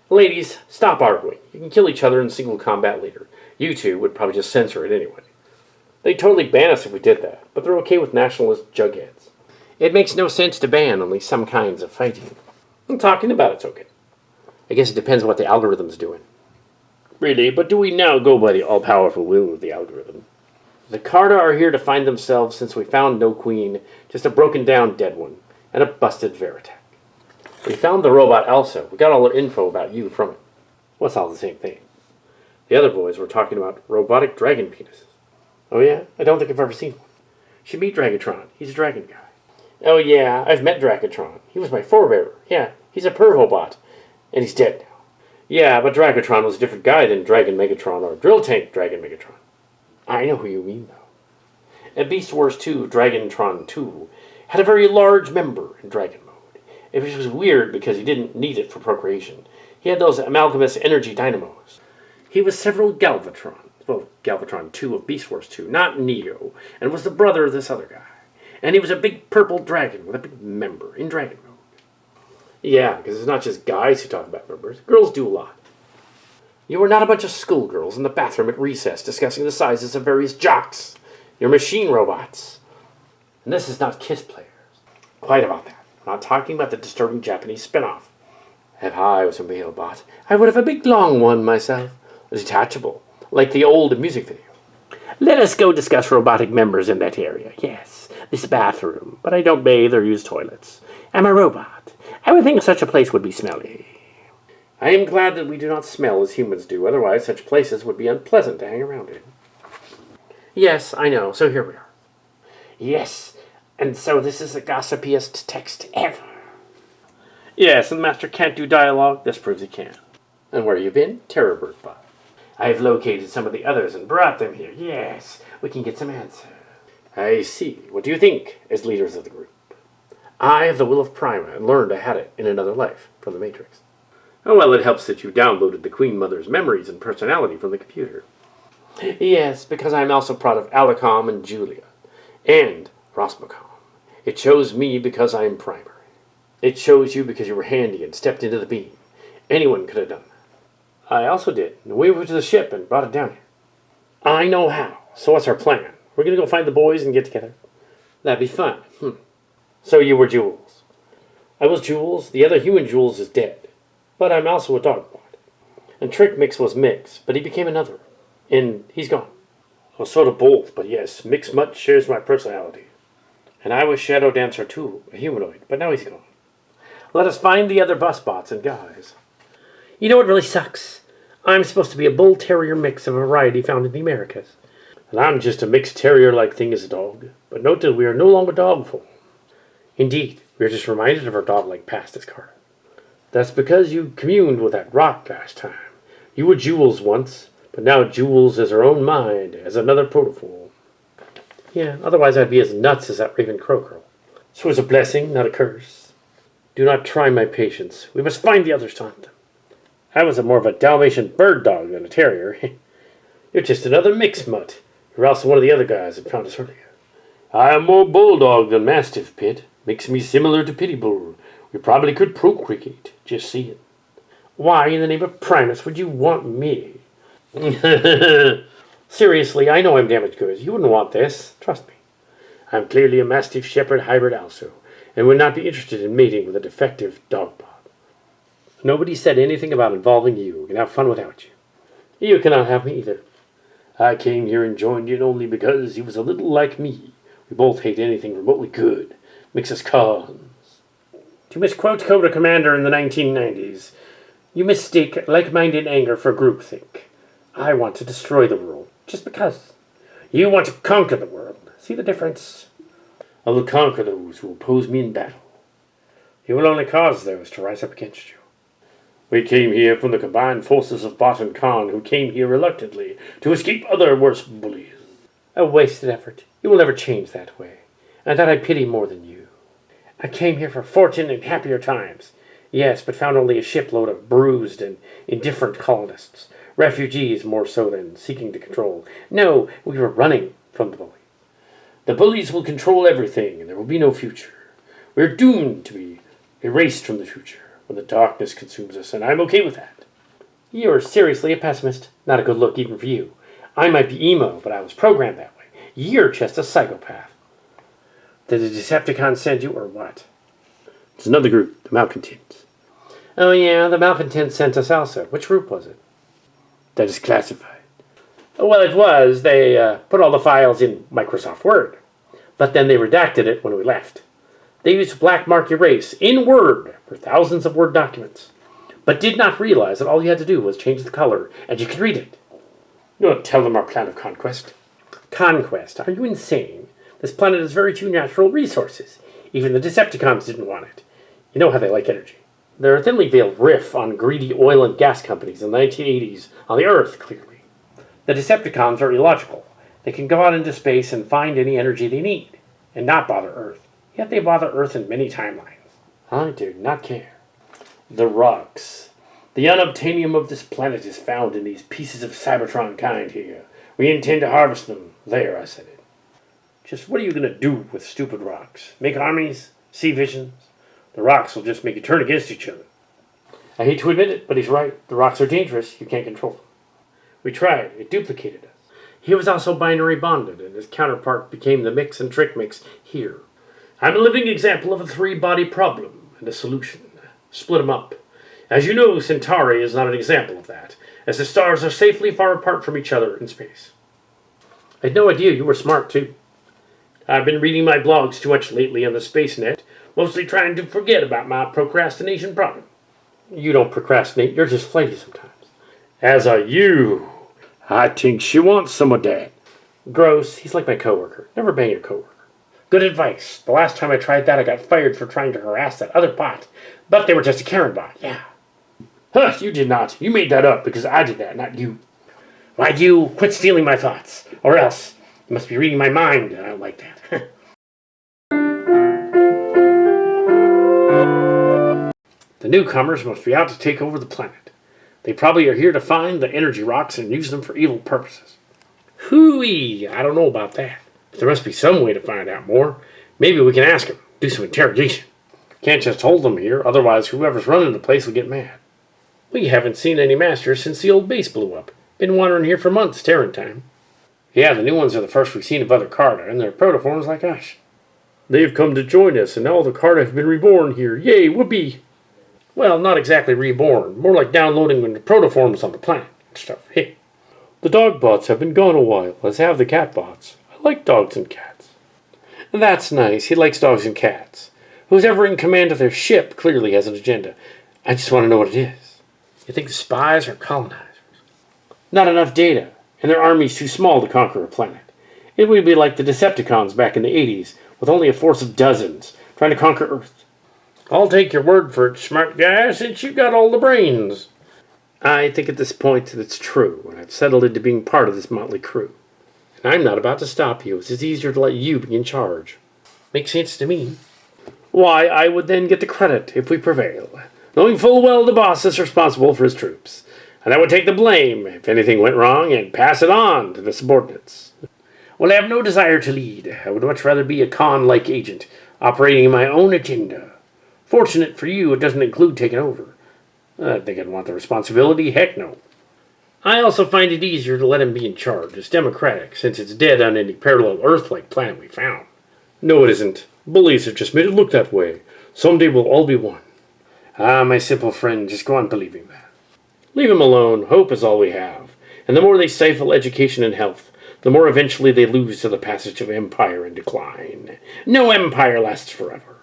Ladies, stop arguing. You can kill each other in single combat later. You two would probably just censor it anyway. They'd totally ban us if we did that, but they're okay with nationalist jugheads. It makes no sense to ban only some kinds of fighting. I'm talking about it's okay. I guess it depends what the algorithm's doing. Really, but do we now go by the all-powerful will of the algorithm? The Karda are here to find themselves since we found no queen, just a broken-down dead one, and a busted Veritech. We found the robot also. We got all our info about you from it. Well, it's all the same thing. The other boys were talking about robotic dragon penises. Oh yeah? I don't think I've ever seen one. Should meet Dragatron. He's a dragon guy. Oh yeah, I've met Dragatron. He was my forebearer. Yeah, he's a pervobot. And he's dead now. Yeah, but Dragatron was a different guy than Dragon Megatron or Drill Tank Dragon Megatron. I know who you mean, though. At Beast Wars 2, Dragantron 2 had a very large member in Dragon Mode. It was weird because he didn't need it for procreation. He had those amalgamous energy dynamos. He was several Galvatron. Well, Galvatron 2 of Beast Wars 2, not Neo, and was the brother of this other guy. And he was a big purple dragon with a big member in Dragon Mode. Yeah, because it's not just guys who talk about members. Girls do a lot. You are not a bunch of schoolgirls in the bathroom at recess discussing the sizes of various jocks. You're machine robots. And this is not Kiss Players. Quite about that. I'm not talking about the disturbing Japanese spin-off. If I was a male bot, I would have a big long one myself. Detachable. Like the old music video. Let us go discuss robotic members in that area. Yes, this bathroom. But I don't bathe or use toilets. I'm a robot. I would think such a place would be smelly. I am glad that we do not smell as humans do. Otherwise, such places would be unpleasant to hang around in. Yes, I know. So here we are. Yes, and so this is the gossipiest text ever. Yes, and the master can't do dialogue. This proves he can. And where you been? Terrorbird bot. I've located some of the others and brought them here. Yes, we can get some answers. I see. What do you think, as leaders of the group? I have the will of Prima and learned I had it in another life from the Matrix. Oh, well, it helps that you downloaded the Queen Mother's memories and personality from the computer. Yes, because I'm also proud of Alicom and Julia. And Rossmokom. It shows me because I'm primary. It shows you because you were handy and stepped into the beam. Anyone could have done that. I also did. We went to the ship and brought it down here. I know how. So what's our plan? We're going to go find the boys and get together. That'd be fun. So you were Jules. I was Jules. The other human Jules is dead. But I'm also a dog bot. And Trick Mix was Mix, but he became another. And he's gone. Well, sort of both, but yes, Mix Mutt shares my personality. And I was Shadow Dancer too, a humanoid, but now he's gone. Let us find the other bus bots and guys. You know what really sucks? I'm supposed to be a bull terrier mix of a variety found in the Americas. And I'm just a mixed terrier-like thing as a dog. But note that we are no longer dog form. Indeed, we are just reminded of our dog-like past as Karda. That's because you communed with that rock last time. You were Jules once, but now Jules has her own mind as another protoform. Yeah, otherwise I'd be as nuts as that Raven Crow girl. So it's a blessing, not a curse. Do not try my patience. We must find the others to hunt them. I was more of a Dalmatian bird dog than a terrier. You're just another mixed mutt. You're also one of the other guys that found us earlier. I am more bulldog than mastiff, Pit. Makes me similar to Pity Bull. We probably could procreate. Just see it. Why in the name of Primus would you want me? Seriously, I know I'm damaged goods. You wouldn't want this. Trust me. I'm clearly a Mastiff Shepherd hybrid also, and would not be interested in mating with a defective dog bot. Nobody said anything about involving you. We can have fun without you. You cannot have me either. I came here and joined in only because he was a little like me. We both hate anything remotely good. Makes us cons. To misquote Cobra Commander in the 1990s, you mistake like-minded anger for groupthink. I want to destroy the world, just because. You want to conquer the world. See the difference? I will conquer those who oppose me in battle. You will only cause those to rise up against you. We came here from the combined forces of Bot and Khan, who came here reluctantly to escape other worse bullies. A wasted effort. You will never change that way, and that I pity more than you. I came here for fortune and happier times. Yes, but found only a shipload of bruised and indifferent colonists. Refugees more so than seeking to control. No, we were running from the bully. The bullies will control everything, and there will be no future. We are doomed to be erased from the future when the darkness consumes us, and I'm okay with that. You are seriously a pessimist. Not a good look even for you. I might be emo, but I was programmed that way. You're just a psychopath. Did the Decepticons send you, or what? It's another group, the Malcontents. Oh yeah, the Malcontents sent us also. Which group was it? That is classified. Well, it was. They put all the files in Microsoft Word. But then they redacted it when we left. They used black mark erase in Word for thousands of Word documents. But did not realize that all you had to do was change the color, and you could read it. Don't tell them our plan of conquest. Conquest? Are you insane? This planet has very few natural resources. Even the Decepticons didn't want it. You know how they like energy. They're a thinly veiled riff on greedy oil and gas companies in the 1980s on the Earth, clearly. The Decepticons are illogical. They can go out into space and find any energy they need, and not bother Earth. Yet they bother Earth in many timelines. I do not care. The rocks. The unobtainium of this planet is found in these pieces of Cybertron kind here. We intend to harvest them. There, I said it. Just what are you going to do with stupid rocks? Make armies? See visions? The rocks will just make you turn against each other. I hate to admit it, but he's right. The rocks are dangerous. You can't control them. We tried. It duplicated us. He was also binary bonded, and his counterpart became the mix and trick mix here. I'm a living example of a three-body problem and a solution. Split them up. As you know, Centauri is not an example of that, as the stars are safely far apart from each other in space. I had no idea you were smart, too. I've been reading my blogs too much lately on the SpaceNet, mostly trying to forget about my procrastination problem. You don't procrastinate, you're just flighty sometimes. As are you. I think she wants some of that. Gross, he's like my coworker. Never bang your coworker. Good advice. The last time I tried that, I got fired for trying to harass that other bot. But they were just a Karen bot, yeah. Huh, you did not. You made that up because I did that, not you. Why'd you quit stealing my thoughts? Or else, you must be reading my mind. I don't like that. The newcomers must be out to take over the planet. They probably are here to find the energy rocks and use them for evil purposes. Hooey! I don't know about that. But there must be some way to find out more. Maybe we can ask them, do some interrogation. Can't just hold them here, otherwise whoever's running the place will get mad. We haven't seen any masters since the old base blew up. Been wandering here for months, Terran time. Yeah, the new ones are the first we've seen of other Karda, and they're protoforms like us. They've come to join us, and all the Karda have been reborn here. Yay, whoopee! Well, not exactly reborn. More like downloading the protoforms on the planet and stuff. Hey. The dog bots have been gone a while, as have the cat bots. I like dogs and cats. That's nice. He likes dogs and cats. Who's ever in command of their ship clearly has an agenda. I just want to know what it is. You think the spies are colonizers? Not enough data, and their army's too small to conquer a planet. It would be like the Decepticons back in the 80s, with only a force of dozens, trying to conquer Earth. I'll take your word for it, smart guy, since you got all the brains. I think at this point that it's true, and I've settled into being part of this motley crew. And I'm not about to stop you, as it's easier to let you be in charge. Makes sense to me. Why, I would then get the credit if we prevail, knowing full well the boss is responsible for his troops. And I would take the blame if anything went wrong and pass it on to the subordinates. Well, I have no desire to lead. I would much rather be a con-like agent, operating in my own agenda. Fortunate for you, it doesn't include taking over. I think I'd want the responsibility. Heck no. I also find it easier to let him be in charge. It's democratic, since it's dead on any parallel Earth-like planet we found. No, it isn't. Bullies have just made it look that way. Someday we'll all be one. Ah, my simple friend, just go on believing that. Leave him alone. Hope is all we have. And the more they stifle education and health, the more eventually they lose to the passage of empire and decline. No empire lasts forever.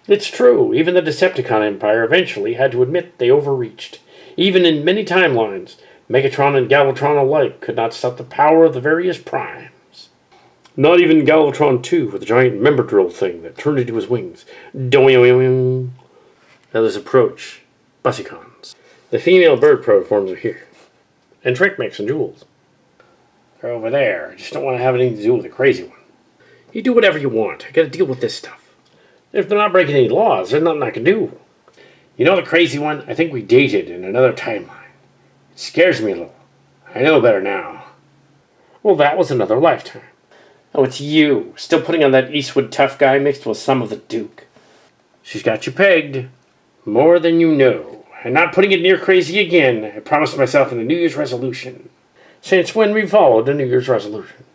It's true. Even the Decepticon Empire eventually had to admit they overreached. Even in many timelines, Megatron and Galvatron alike could not stop the power of the various primes. Not even Galvatron 2 with the giant member drill thing that turned into his wings. Now there's approach. Bussycons. The female bird protoforms are here. And Trick Mix and Jules. They're over there. I just don't want to have anything to do with the crazy one. You do whatever you want. I gotta deal with this stuff. If they're not breaking any laws, there's nothing I can do. You know the crazy one? I think we dated in another timeline. It scares me a little. I know better now. Well, that was another lifetime. Oh, it's you. Still putting on that Eastwood tough guy mixed with some of the Duke. She's got you pegged. More than you know. I'm not putting it near crazy again. I promised myself in the New Year's resolution. Since when we followed the New Year's resolution.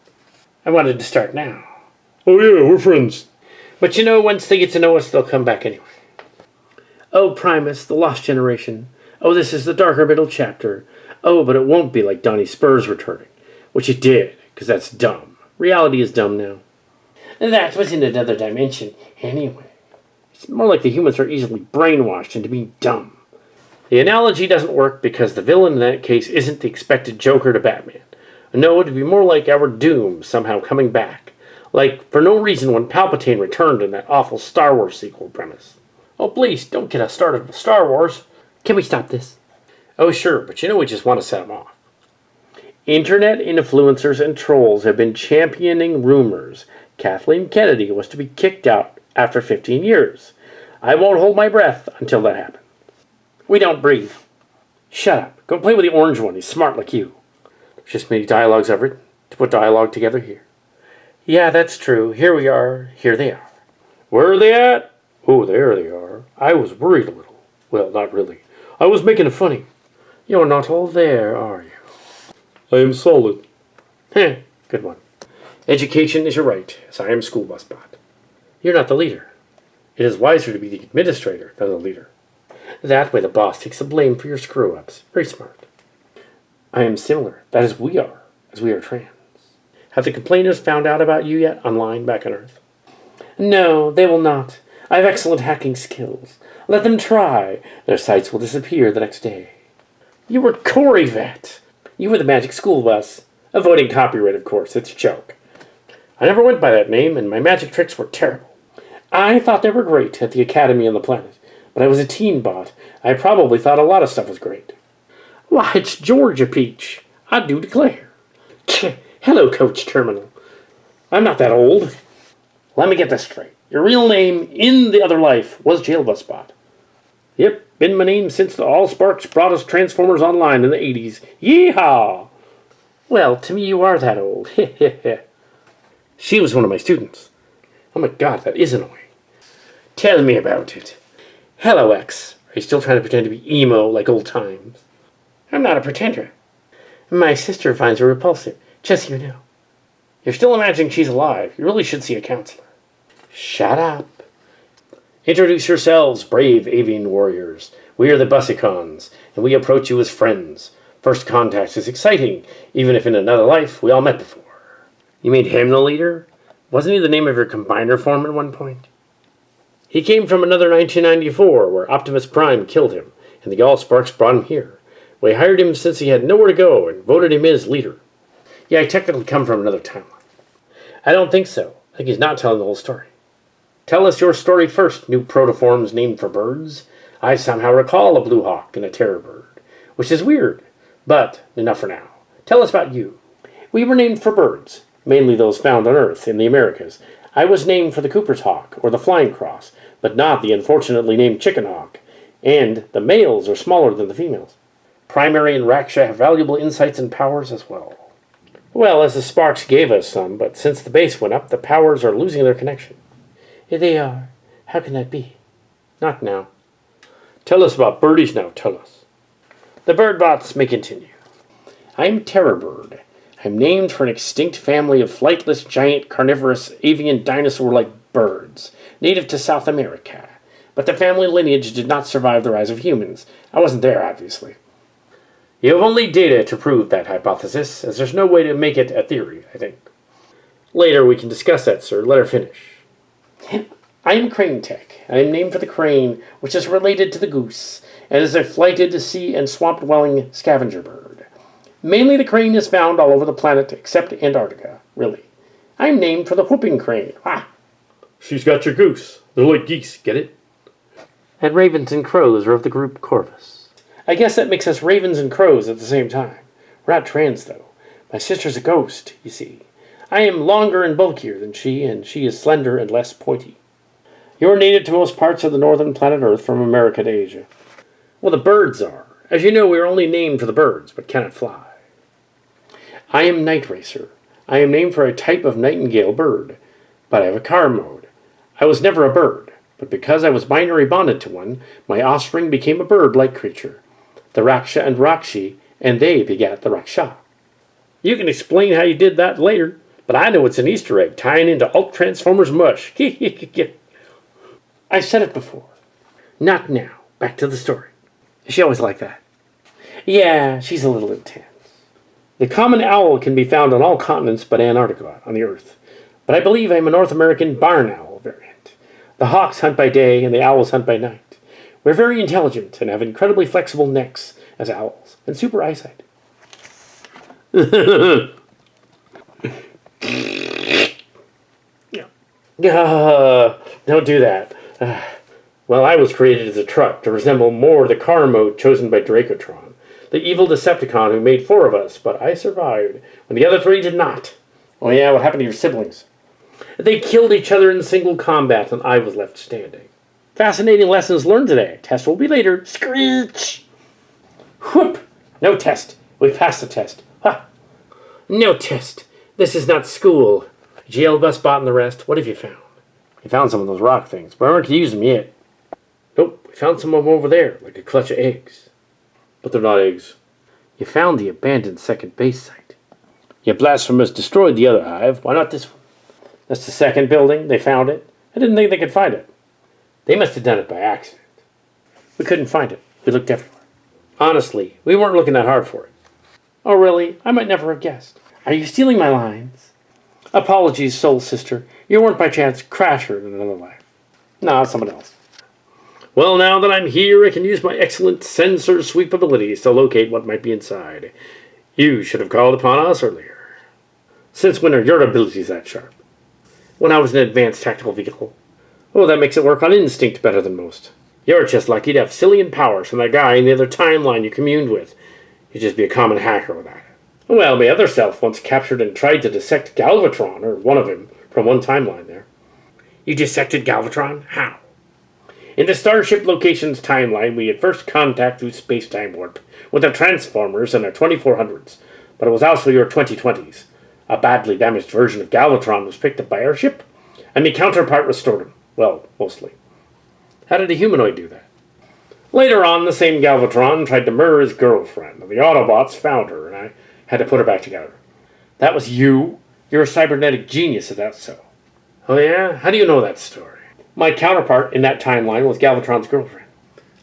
I wanted to start now. Oh yeah, we're friends. But you know, once they get to know us, they'll come back anyway. Oh, Primus, the lost generation. Oh, this is the darker middle chapter. Oh, but it won't be like Donnie Spurs returning. Which it did, because that's dumb. Reality is dumb now. That was in another dimension, anyway. It's more like the humans are easily brainwashed into being dumb. The analogy doesn't work because the villain in that case isn't the expected Joker to Batman. No, it'd be more like our Doom somehow coming back. Like, for no reason when Palpatine returned in that awful Star Wars sequel premise. Oh, please, don't get us started with Star Wars. Can we stop this? Oh, sure, but you know we just want to set them off. Internet influencers and trolls have been championing rumors Kathleen Kennedy was to be kicked out after 15 years. I won't hold my breath until that happens. We don't breathe. Shut up. Go play with the orange one. He's smart like you. There's just many dialogues of it to put dialogue together here. Yeah, that's true. Here we are. Here they are. Where are they at? Oh, there they are. I was worried a little. Well, not really. I was making it funny. You're not all there, are you? I am solid. Heh, good one. Education is your right, as I am school bus bot. You're not the leader. It is wiser to be the administrator than the leader. That way the boss takes the blame for your screw-ups. Very smart. I am similar. That is we are, as we are trans. Have the complainers found out about you yet online back on Earth? No, they will not. I have excellent hacking skills. Let them try. Their sites will disappear the next day. You were Cory Vet. You were the magic school bus. Avoiding copyright, of course. It's a joke. I never went by that name, and my magic tricks were terrible. I thought they were great at the Academy on the planet, but I was a teen bot. I probably thought a lot of stuff was great. Why, it's Georgia Peach. I do declare. Hello, Coach Terminal. I'm not that old. Let me get this straight. Your real name in the other life was Jailbusbot. Yep, been my name since the Allsparks brought us Transformers Online in the 80s. Yeehaw! Well, to me you are that old. She was one of my students. Oh my god, that is annoying. Tell me about it. Hello, X. Are you still trying to pretend to be emo like old times? I'm not a pretender. My sister finds her repulsive, just so you know. You're still imagining she's alive. You really should see a counselor. Shut up. Introduce yourselves, brave avian warriors. We are the Bussicons, and we approach you as friends. First contact is exciting, even if in another life we all met before. You made him the leader? Wasn't he the name of your combiner form at one point? He came from another 1994, where Optimus Prime killed him, and the Allsparks brought him here. We hired him since he had nowhere to go, and voted him in as leader. Yeah, he technically come from another timeline. I don't think so. I think he's not telling the whole story. Tell us your story first, new protoforms named for birds. I somehow recall a blue hawk and a terror bird, which is weird, but enough for now. Tell us about you. We were named for birds, mainly those found on Earth in the Americas. I was named for the Cooper's hawk, or the flying cross, but not the unfortunately named chicken hawk, and the males are smaller than the females. Primary and Raksha have valuable insights and powers as well. Well, as the Sparks gave us some, but since the base went up, the powers are losing their connection. They are. How can that be? Not now. Tell us about birdies now, tell us. The birdbots may continue. I'm Terrorbird. I'm named for an extinct family of flightless, giant, carnivorous, avian dinosaur-like birds, native to South America. But the family lineage did not survive the rise of humans. I wasn't there, obviously. You have only data to prove that hypothesis, as there's no way to make it a theory, I think. Later we can discuss that, sir. Let her finish. I am Crane Tech. I am named for the crane, which is related to the goose, and is a flighted sea and swamp-dwelling scavenger bird. Mainly the crane is found all over the planet except Antarctica, really. I am named for the whooping crane. Ah! She's got your goose. They're like geese, get it? And ravens and crows are of the group Corvus. I guess that makes us ravens and crows at the same time. We're not trans, though. My sister's a ghost, you see. I am longer and bulkier than she, and she is slender and less pointy. You're native to most parts of the northern planet Earth from America to Asia. Well, the birds are. As you know, we are only named for the birds, but cannot fly. I am Night Racer. I am named for a type of nightingale bird, but I have a car mode. I was never a bird, but because I was binary bonded to one, my offspring became a bird-like creature. The Raksha and Rakshi, and they begat the Raksha. You can explain how you did that later, but I know it's an Easter egg tying into Alt Transformers mush. I've said it before. Not now. Back to the story. Is she always like that? Yeah, she's a little intense. The common owl can be found on all continents but Antarctica on the Earth. But I believe I'm a North American barn owl variant. The hawks hunt by day and the owls hunt by night. We're very intelligent and have incredibly flexible necks as owls and super eyesight. Don't do that. Well, I was created as a truck to resemble more the car mode chosen by Dracotron, the evil Decepticon who made 4 of us, but I survived when the other 3 did not. Oh yeah, what happened to your siblings? They killed each other in single combat and I was left standing. Fascinating lessons learned today. Test will be later. Screech! Whoop! No test. We passed the test. Ha! No test. This is not school. Jailbusbot and the rest, what have you found? We found some of those rock things, but I aren't used them yet. Nope, we found some of them over there, like a clutch of eggs. But they're not eggs. You found the abandoned second base site. You blasphemous destroyed the other hive. Why not this one? That's the second building. They found it. I didn't think they could find it. They must have done it by accident. We couldn't find it. We looked everywhere. Honestly, we weren't looking that hard for it. Oh, really? I might never have guessed. Are you stealing my lines? Apologies, soul sister. You weren't by chance Crasher in another life. No, it's someone else. Well, now that I'm here, I can use my excellent sensor sweep abilities to locate what might be inside. You should have called upon us earlier. Since when are your abilities that sharp? When I was an advanced tactical vehicle. Oh, that makes it work on instinct better than most. You're just lucky to have Cillian powers from that guy in the other timeline you communed with. You'd just be a common hacker without it. Well, my other self once captured and tried to dissect Galvatron, or one of him, from one timeline there. You dissected Galvatron? How? In the Starship Locations timeline, we had first contact through space-time warp with our Transformers and our 2400s, but it was also your 2020s. A badly damaged version of Galvatron was picked up by our ship, and the counterpart restored him. Well, mostly. How did a humanoid do that? Later on, the same Galvatron tried to murder his girlfriend, and the Autobots found her, and I had to put her back together. That was you? You're a cybernetic genius, if that's so. Oh yeah? How do you know that story? My counterpart in that timeline was Galvatron's girlfriend.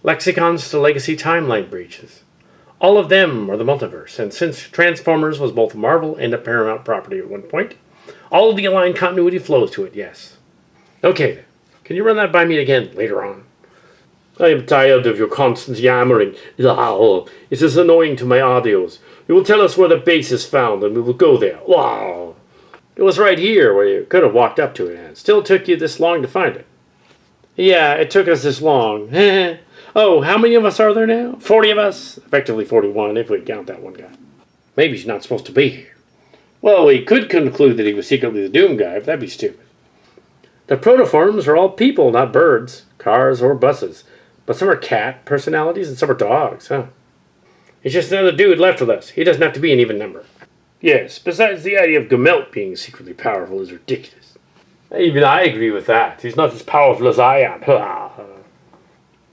Lexicons to legacy timeline breaches. All of them are the multiverse, and since Transformers was both Marvel and a Paramount property at one point, all of the aligned continuity flows to it, yes. Okay then. Can you run that by me again later on? I am tired of your constant yammering. Wow. It is annoying to my audios. You will tell us where the base is found, and we will go there. Wow. It was right here where you could have walked up to it, and it still took you this long to find it. Yeah, it took us this long. Oh, how many of us are there now? 40 of us? Effectively 41, if we count that one guy. Maybe he's not supposed to be here. Well, we could conclude that he was secretly the Doom guy, but that'd be stupid. The protoforms are all people, not birds, cars, or buses. But some are cat personalities and some are dogs, huh? It's just another dude left with us. He doesn't have to be an even number. Yes, besides the idea of Gamelt being secretly powerful is ridiculous. Even I agree with that. He's not as powerful as I am.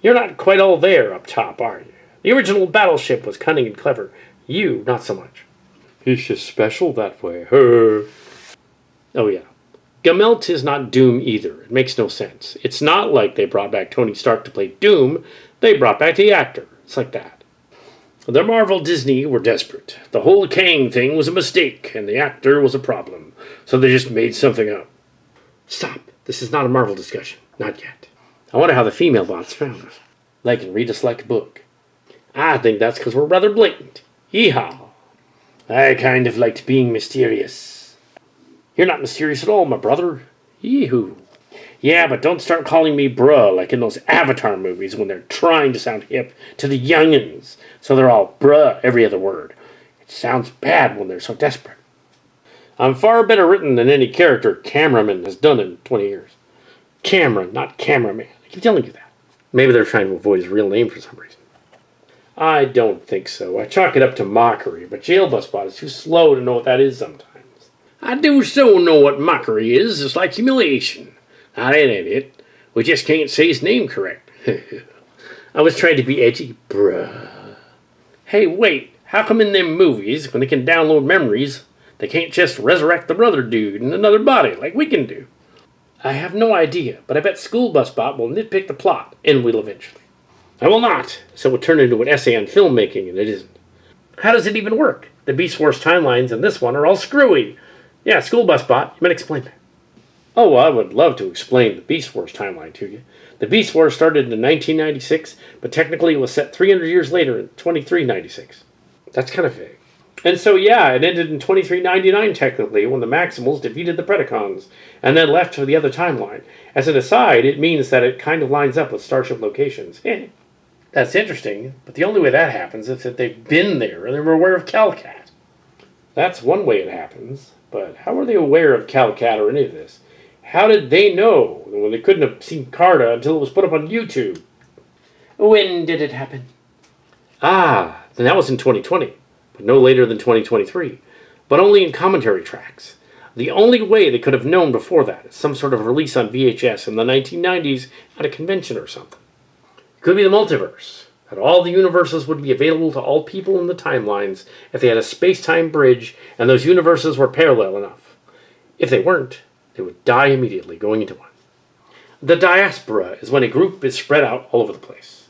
You're not quite all there up top, are you? The original battleship was cunning and clever. You, not so much. He's just special that way. Oh yeah. Gamelt is not Doom either. It makes no sense. It's not like they brought back Tony Stark to play Doom. They brought back the actor. It's like that. The Marvel Disney were desperate. The whole Kang thing was a mistake, and the actor was a problem. So they just made something up. Stop. This is not a Marvel discussion. Not yet. I wonder how the female bots found us. They can read us like a book. I think that's because we're rather blatant. Yeehaw. I kind of liked being mysterious. You're not mysterious at all, my brother. Yee-hoo. Yeah, but don't start calling me bruh like in those Avatar movies when they're trying to sound hip to the youngins. So they're all bruh every other word. It sounds bad when they're so desperate. I'm far better written than any character cameraman has done in 20 years. Cameron, not cameraman. I keep telling you that. Maybe they're trying to avoid his real name for some reason. I don't think so. I chalk it up to mockery, but Jailbusbot is too slow to know what that is sometimes. I do so know what mockery is. It's like humiliation. Not an idiot. We just can't say his name correct. I was trying to be edgy, bruh. Hey, wait. How come in them movies, when they can download memories, they can't just resurrect the brother dude in another body like we can do? I have no idea, but I bet Schoolbusbot will nitpick the plot, and will eventually. I will not, so it will turn into an essay on filmmaking, and it isn't. How does it even work? The Beast Wars timelines and this one are all screwy. Yeah, Schoolbusbot, you might explain that. Oh, I would love to explain the Beast Wars timeline to you. The Beast Wars started in 1996, but technically it was set 300 years later in 2396. That's kind of vague. And so, yeah, it ended in 2399 technically when the Maximals defeated the Predacons and then left for the other timeline. As an aside, it means that it kind of lines up with Starship Locations. That's interesting, but the only way that happens is that they've been there and they were aware of Calcat. That's one way it happens, but how were they aware of Calcat or any of this? How did they know when they couldn't have seen Karda until it was put up on YouTube? When did it happen? Ah, then that was in 2020. But no later than 2023, but only in commentary tracks. The only way they could have known before that is some sort of release on VHS in the 1990s at a convention or something. It could be the multiverse, that all the universes would be available to all people in the timelines if they had a space-time bridge and those universes were parallel enough. If they weren't, they would die immediately going into one. The diaspora is when a group is spread out all over the place.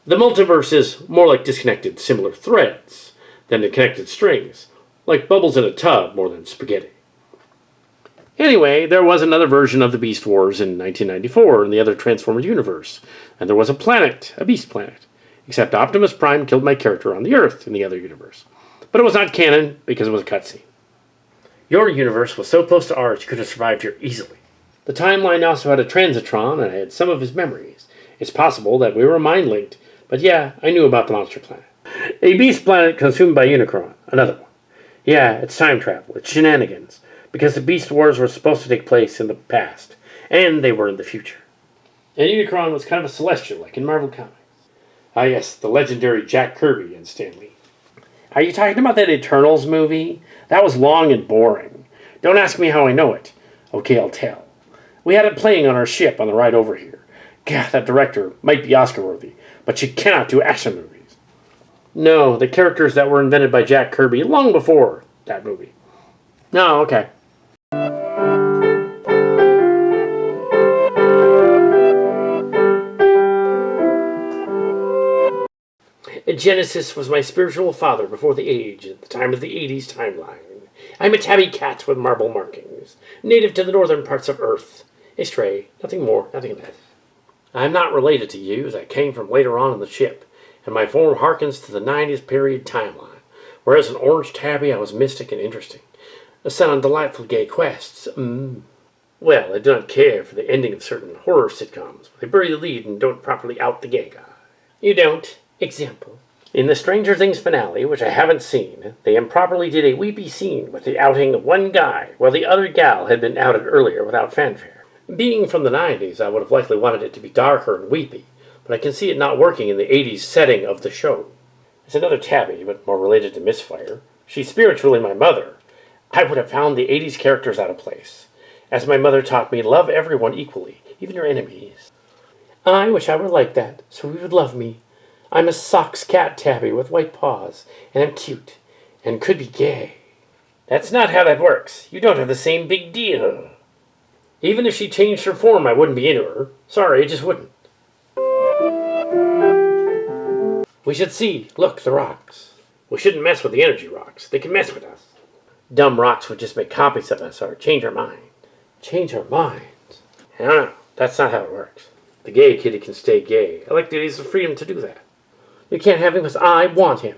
The multiverse is more like disconnected similar threads than the connected strings, like bubbles in a tub more than spaghetti. Anyway, there was another version of the Beast Wars in 1994 in the other Transformers universe, and there was a planet, a beast planet, except Optimus Prime killed my character on the Earth in the other universe. But it was not canon because it was a cutscene. Your universe was so close to ours you could have survived here easily. The timeline also had a transitron and I had some of his memories. It's possible that we were mind-linked, but yeah, I knew about the monster planet. A beast planet consumed by Unicron, another one. Yeah, it's time travel. It's shenanigans. Because the Beast Wars were supposed to take place in the past. And they were in the future. And Unicron was kind of a celestial, like in Marvel Comics. Ah yes, the legendary Jack Kirby and Stan Lee. Are you talking about that Eternals movie? That was long and boring. Don't ask me how I know it. Okay, I'll tell. We had it playing on our ship on the ride over here. God, that director might be Oscar-worthy, but she cannot do action movies. No, the characters that were invented by Jack Kirby long before that movie. No, okay. Genesis was my spiritual father before the age, at the time of the 80s timeline. I'm a tabby cat with marble markings, native to the northern parts of Earth. A stray, nothing more, nothing less. I'm not related to you, as I came from later on in the ship, and my form harkens to the 90s period timeline, whereas an orange tabby I was mystic and interesting, sent on delightful gay quests. Well, I do not care for the ending of certain horror sitcoms, where they bury the lead and don't properly out the gay guy. You don't? Example. In the Stranger Things finale, which I haven't seen, they improperly did a weepy scene with the outing of one guy, while the other gal had been outed earlier without fanfare. Being from the 90s, I would have likely wanted it to be darker and weepy, but I can see it not working in the 80s setting of the show. It's another tabby, but more related to Misfire. She's spiritually my mother. I would have found the 80s characters out of place. As my mother taught me, love everyone equally, even your enemies. I wish I were like that, so he would love me. I'm a socks cat tabby with white paws, and I'm cute, and could be gay. That's not how that works. You don't have the same big deal. Even if she changed her form, I wouldn't be into her. Sorry, I just wouldn't. We should see. Look, the rocks. We shouldn't mess with the energy rocks. They can mess with us. Dumb rocks would just make copies of us or change our mind. Change our minds? I don't know. That's not how it works. The gay kitty can stay gay. I like that he has the freedom to do that. You can't have him because I want him.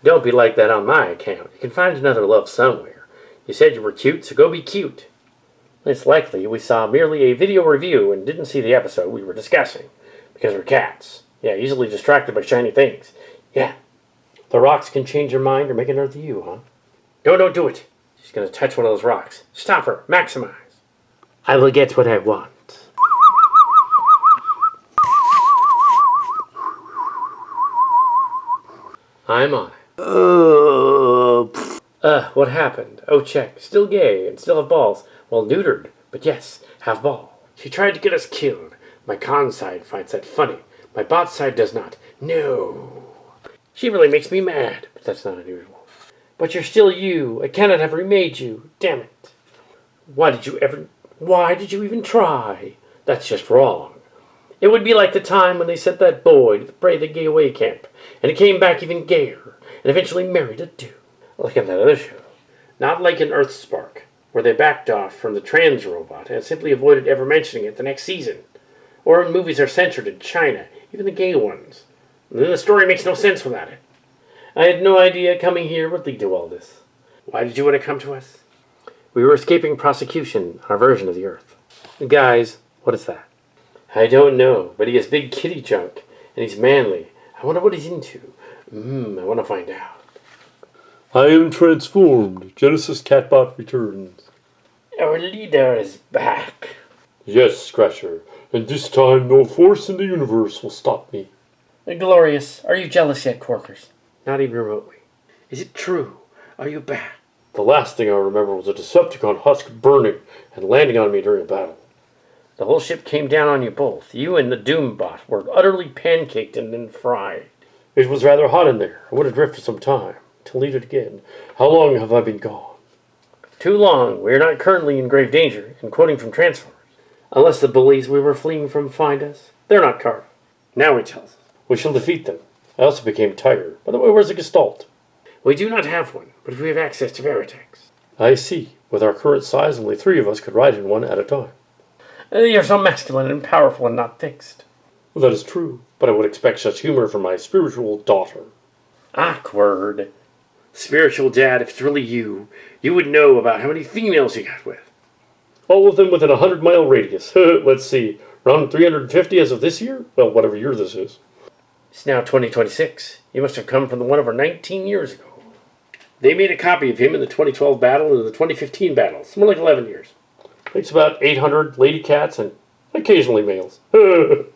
Don't be like that on my account. You can find another love somewhere. You said you were cute, so go be cute. It's likely we saw merely a video review and didn't see the episode we were discussing. Because we're cats. Yeah, easily distracted by shiny things. Yeah. The rocks can change your mind or make an earth you, huh? No, don't do it. She's going to touch one of those rocks. Stop her. Maximize. I will get what I want. I'm on it. What happened? Oh, check. Still gay and still have balls. Well, neutered, but yes, have ball. She tried to get us killed. My con side finds that funny. My bot side does not. No. She really makes me mad, but that's not unusual. But you're still you. I cannot have remade you. Damn it. Why did you even try? That's just wrong. It would be like the time when they sent that boy to the the gay away camp, and he came back even gayer, and eventually married a dude. Like in that other show. Not like in Earthspark, where they backed off from the trans robot and simply avoided ever mentioning it the next season. Or when movies are censored in China, even the gay ones. And then the story makes no sense without it. I had no idea coming here would lead to all this. Why did you want to come to us? We were escaping prosecution on our version of the Earth. Guys, what is that? I don't know, but he has big kitty junk, and he's manly. I wonder what he's into. I want to find out. I am transformed. Genesis Catbot returns. Our leader is back. Yes, Scratcher, and this time no force in the universe will stop me. Glorious. Are you jealous yet, Corkers? Not even remotely. Is it true? Are you back? The last thing I remember was a Decepticon husk burning and landing on me during a battle. The whole ship came down on you both. You and the Doombot were utterly pancaked and then fried. It was rather hot in there. I would adrift for some time. To lead it again. How long have I been gone? Too long. We are not currently in grave danger, and quoting from Transformers. Unless the bullies we were fleeing from find us. They're not Karda. Now he tells us. We shall defeat them. I also became tired. By the way, where's the Gestalt? We do not have one, but we have access to Veritechs. I see. With our current size, only 3 of us could ride in one at a time. You're so masculine and powerful and not fixed. Well, that is true, but I would expect such humor from my spiritual daughter. Awkward. Spiritual dad, if it's really you, you would know about how many females you got with. All of them within a 100-mile radius. Let's see. Around 350 as of this year? Well, whatever year this is. It's now 2026. You must have come from the one over 19 years ago. They made a copy of him in the 2012 battle and in the 2015 battle. More like 11 years. Takes about 800 lady cats and occasionally males. A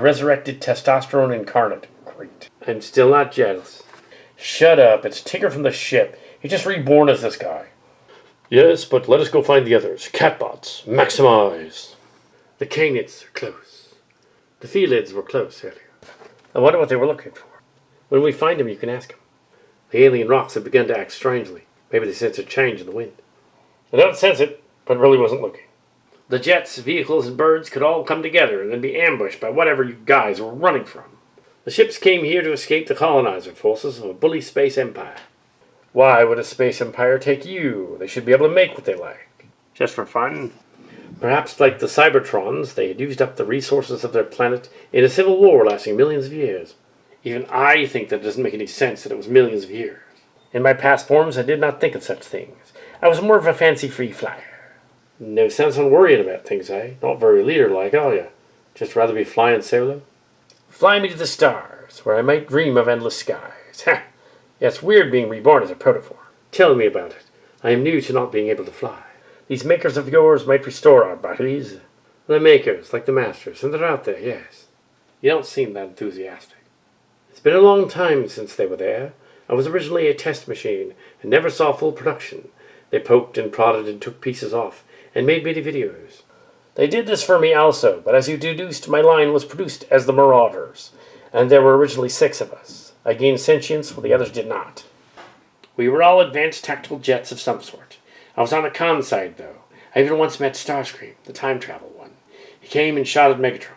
resurrected testosterone incarnate. Great. I'm still not jealous. Shut up. It's Tinker from the ship. He's just reborn as this guy. Yes, but let us go find the others. Catbots, maximize. The canids are close. The felids were close earlier. I wonder what they were looking for. When we find them, you can ask them. The alien rocks have begun to act strangely. Maybe they sense a change in the wind. I don't sense it, but really wasn't looking. The jets, vehicles, and birds could all come together and then be ambushed by whatever you guys were running from. The ships came here to escape the colonizer forces of a bully space empire. Why would a space empire take you? They should be able to make what they like. Just for fun. Perhaps like the Cybertrons, they had used up the resources of their planet in a civil war lasting millions of years. Even I think that it doesn't make any sense that it was millions of years. In my past forms, I did not think of such things. I was more of a fancy free flyer. No sense in worrying about things, eh? Not very leader-like, are you? Just rather be flying solo? Fly me to the stars, where I might dream of endless skies. Ha! Yeah, it's weird being reborn as a protoform. Tell me about it. I am new to not being able to fly. These makers of yours might restore our bodies. The makers, like the masters, and they're out there, yes. You don't seem that enthusiastic. It's been a long time since they were there. I was originally a test machine and never saw full production. They poked and prodded and took pieces off and made many videos. They did this for me also, but as you deduced, my line was produced as the Marauders, and there were originally 6 of us. I gained sentience while the others did not. We were all advanced tactical jets of some sort. I was on the con side, though. I even once met Starscream, the time travel one. He came and shot at Megatron.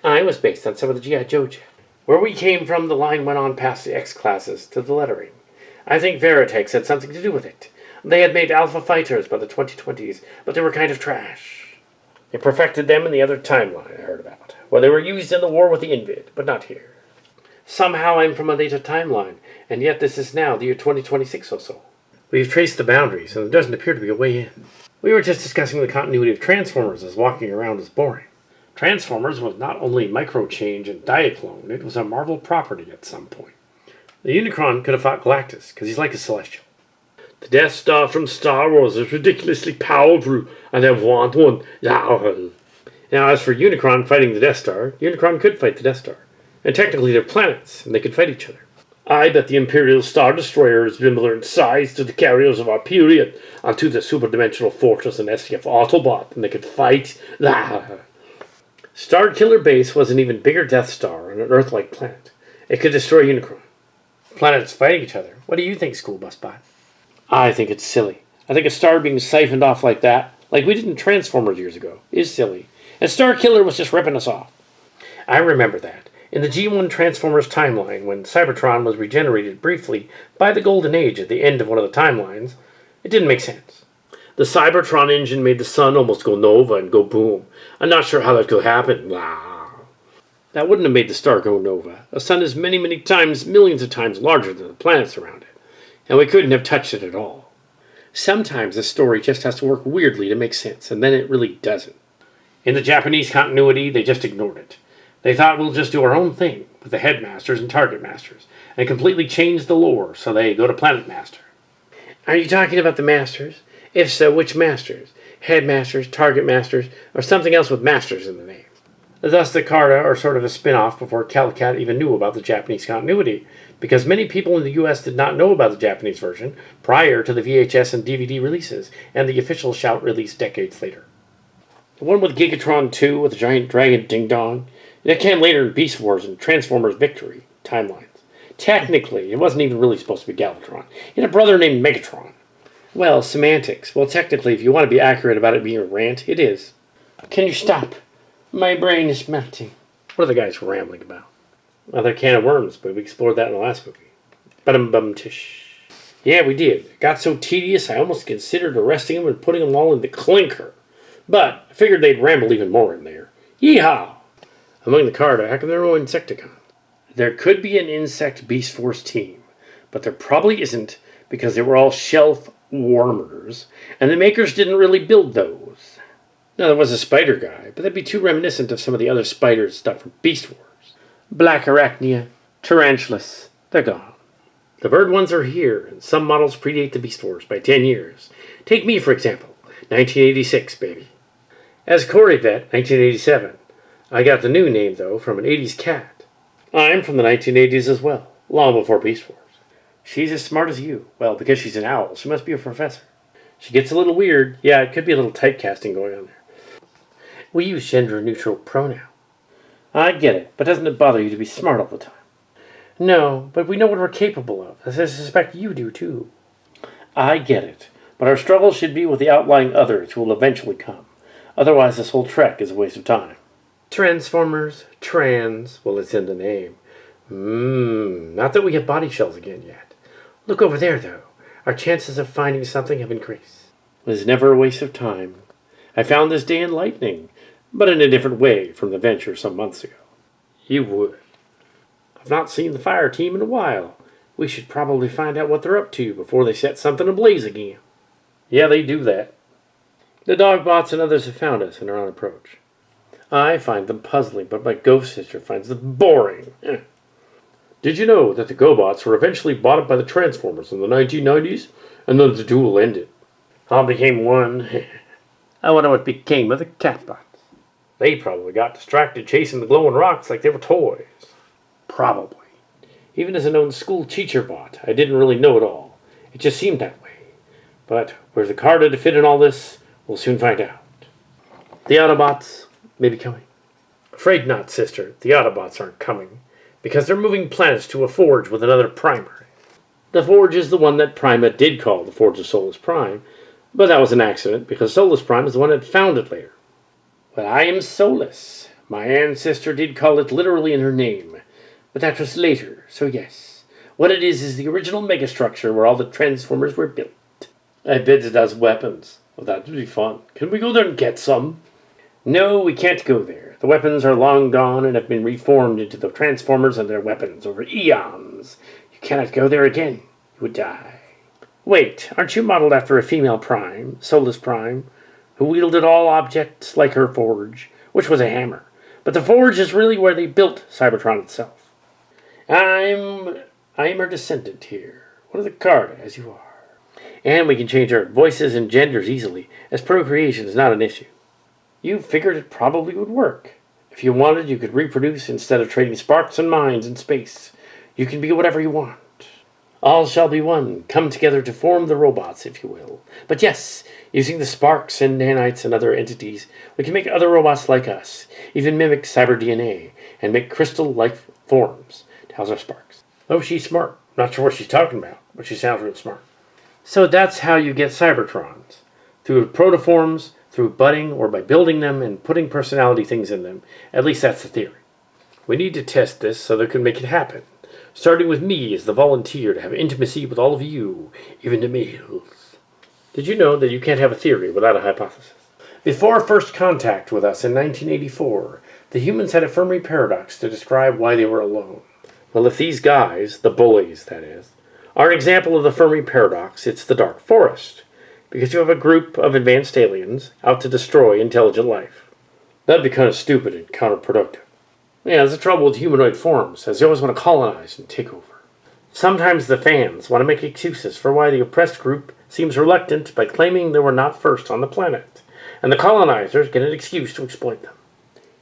I was based on some of the G.I. Joe jet. Where we came from, the line went on past the X-classes to the lettering. I think Veritechs had something to do with it. They had made alpha fighters by the 2020s, but they were kind of trash. They perfected them in the other timeline I heard about, where they were used in the war with the Invid, but not here. Somehow I'm from a later timeline, and yet this is now the year 2026 or so. We've traced the boundaries, and there doesn't appear to be a way in. We were just discussing the continuity of Transformers as walking around is boring. Transformers was not only micro-change and diaclone, it was a Marvel property at some point. The Unicron could have fought Galactus, because he's like a Celestial. The Death Star from Star Wars is ridiculously powerful, and I want one. Now, as for Unicron fighting the Death Star, Unicron could fight the Death Star. And technically they're planets, and they could fight each other. I bet the Imperial Star Destroyer is similar in size to the carriers of our period, and to the Superdimensional Fortress and SCF Autobot, and they could fight. Starkiller Base was an even bigger Death Star on an Earth-like planet. It could destroy Unicron. Planets fighting each other. What do you think, School Bus Bot? I think it's silly. I think a star being siphoned off like that, like we did in Transformers years ago, is silly. And Starkiller was just ripping us off. I remember that. In the G1 Transformers timeline, when Cybertron was regenerated briefly by the Golden Age at the end of one of the timelines, it didn't make sense. The Cybertron engine made the sun almost go nova and go boom. I'm not sure how that could happen. That wouldn't have made the star go nova. A sun is many, many times, millions of times larger than the planets around it. And we couldn't have touched it at all. Sometimes a story just has to work weirdly to make sense, and then it really doesn't. In the Japanese continuity, they just ignored it. They thought we'll just do our own thing with the headmasters and target masters, and completely change the lore, so they go to Planet Master. Are you talking about the masters? If so, which masters? Headmasters, target masters, or something else with masters in the name? Thus, the Karda are sort of a spin-off before Calicat even knew about the Japanese continuity, because many people in the US did not know about the Japanese version prior to the VHS and DVD releases, and the official Shout release decades later. The one with Gigatron 2 with the giant dragon ding-dong, that came later in Beast Wars and Transformers Victory timelines. Technically, it wasn't even really supposed to be Galvatron. It had a brother named Megatron. Well, semantics. Well, technically, if you want to be accurate about it being a rant, it is. Can you stop? My brain is melting. What are the guys rambling about? Another can of worms, but we explored that in the last movie. Bum-bum-tish. Yeah, we did. It got so tedious, I almost considered arresting them and putting them all in the clinker. But I figured they'd ramble even more in there. Yeehaw! Among the Karda, how come there are no Insecticons? There could be an Insect Beast Force team, but there probably isn't because they were all shelf warmers, and the makers didn't really build those. Now, there was a spider guy, but that'd be too reminiscent of some of the other spider stuff from Beast Wars. Black Arachnia, Tarantulas, they're gone. The bird ones are here, and some models predate the Beast Wars by 10 years. Take me, for example, 1986, baby. As Corvette, 1987. I got the new name, though, from an 80s cat. I'm from the 1980s as well, long before Beast Wars. She's as smart as you. Well, because she's an owl, she must be a professor. She gets a little weird. Yeah, it could be a little typecasting going on there. We use gender-neutral pronoun. I get it, but doesn't it bother you to be smart all the time? No, but we know what we're capable of, as I suspect you do, too. I get it, but our struggle should be with the outlying others who will eventually come. Otherwise, this whole trek is a waste of time. Transformers, trans, well, it's in the name. Not that we have body shells again yet. Look over there, though. Our chances of finding something have increased. It is never a waste of time. I found this day enlightening, but in a different way from the venture some months ago. You would. I've not seen the fire team in a while. We should probably find out what they're up to before they set something ablaze again. Yeah, they do that. The dog bots and others have found us and are on approach. I find them puzzling, but my ghost sister finds them boring. Did you know that the GoBots were eventually bought up by the Transformers in the 1990s, and then the duel ended? All became one. I wonder what became of the Catbots. They probably got distracted chasing the glowing rocks like they were toys. Probably. Even as a known school teacher bot, I didn't really know it all. It just seemed that way. But where's the Karda to fit in all this? We'll soon find out. The Autobots may be coming. Afraid not, sister. The Autobots aren't coming, because they're moving planets to a forge with another primary. The forge is the one that Prima did call the Forge of Solus Prime, but that was an accident, because Solus Prime is the one that found it later. Well, I am Solus. My ancestor did call it literally in her name, but that was later, so yes. What it is the original megastructure where all the Transformers were built. I bet it has weapons. Well, that would be fun. Can we go there and get some? No, we can't go there. The weapons are long gone and have been reformed into the Transformers and their weapons over eons. You cannot go there again. You would die. Wait, aren't you modeled after a female Prime, Solus Prime, who wielded all objects like her forge, which was a hammer? But the forge is really where they built Cybertron itself. I am her descendant here. One of the Karda, as you are. And we can change our voices and genders easily, as procreation is not an issue. You figured it probably would work. If you wanted, you could reproduce instead of trading sparks and minds in space. You can be whatever you want. All shall be one. Come together to form the robots, if you will. But yes, using the sparks and nanites and other entities, we can make other robots like us, even mimic cyber DNA, and make crystal-like forms. How's our sparks? Oh, she's smart. Not sure what she's talking about, but she sounds real smart. So that's how you get Cybertrons. Through protoforms, through budding, or by building them and putting personality things in them. At least that's the theory. We need to test this so that we can make it happen. Starting with me as the volunteer to have intimacy with all of you, even the males. Did you know that you can't have a theory without a hypothesis? Before first contact with us in 1984, the humans had a Fermi paradox to describe why they were alone. Well, if these guys, the bullies that is, are an example of the Fermi paradox, it's the Dark Forest, because you have a group of advanced aliens out to destroy intelligent life. That'd be kind of stupid and counterproductive. Yeah, there's the trouble with humanoid forms, as they always want to colonize and take over. Sometimes the fans want to make excuses for why the oppressed group seems reluctant by claiming they were not first on the planet, and the colonizers get an excuse to exploit them.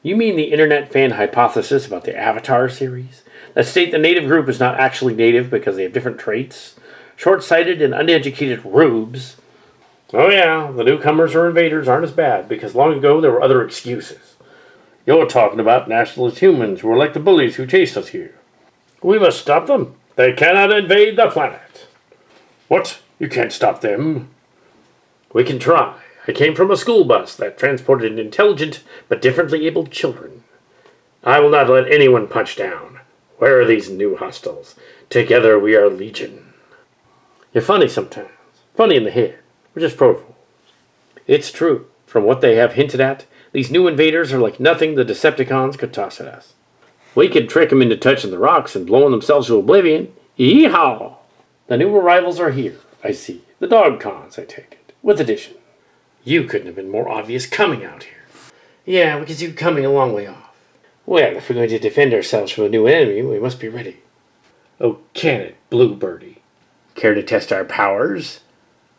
You mean the internet fan hypothesis about the Avatar series? That state the native group is not actually native because they have different traits? Short-sighted and uneducated rubes? Oh yeah, the newcomers or invaders aren't as bad because long ago there were other excuses. You're talking about nationalist humans who are like the bullies who chased us here. We must stop them. They cannot invade the planet. What? You can't stop them? We can try. I came from a school bus that transported intelligent but differently abled children. I will not let anyone punch down. Where are these new hostiles? Together we are legion. You're funny sometimes. Funny in the head. We're just protoforms. It's true. From what they have hinted at, these new invaders are like nothing the Decepticons could toss at us. We could trick them into touching the rocks and blowing themselves to oblivion. Yeehaw! The new arrivals are here, I see. The dog cons, I take it. With addition. You couldn't have been more obvious coming out here. Yeah, we can see you coming a long way off. Well, if we're going to defend ourselves from a new enemy, we must be ready. Oh, can it, Bluebirdie? Care to test our powers?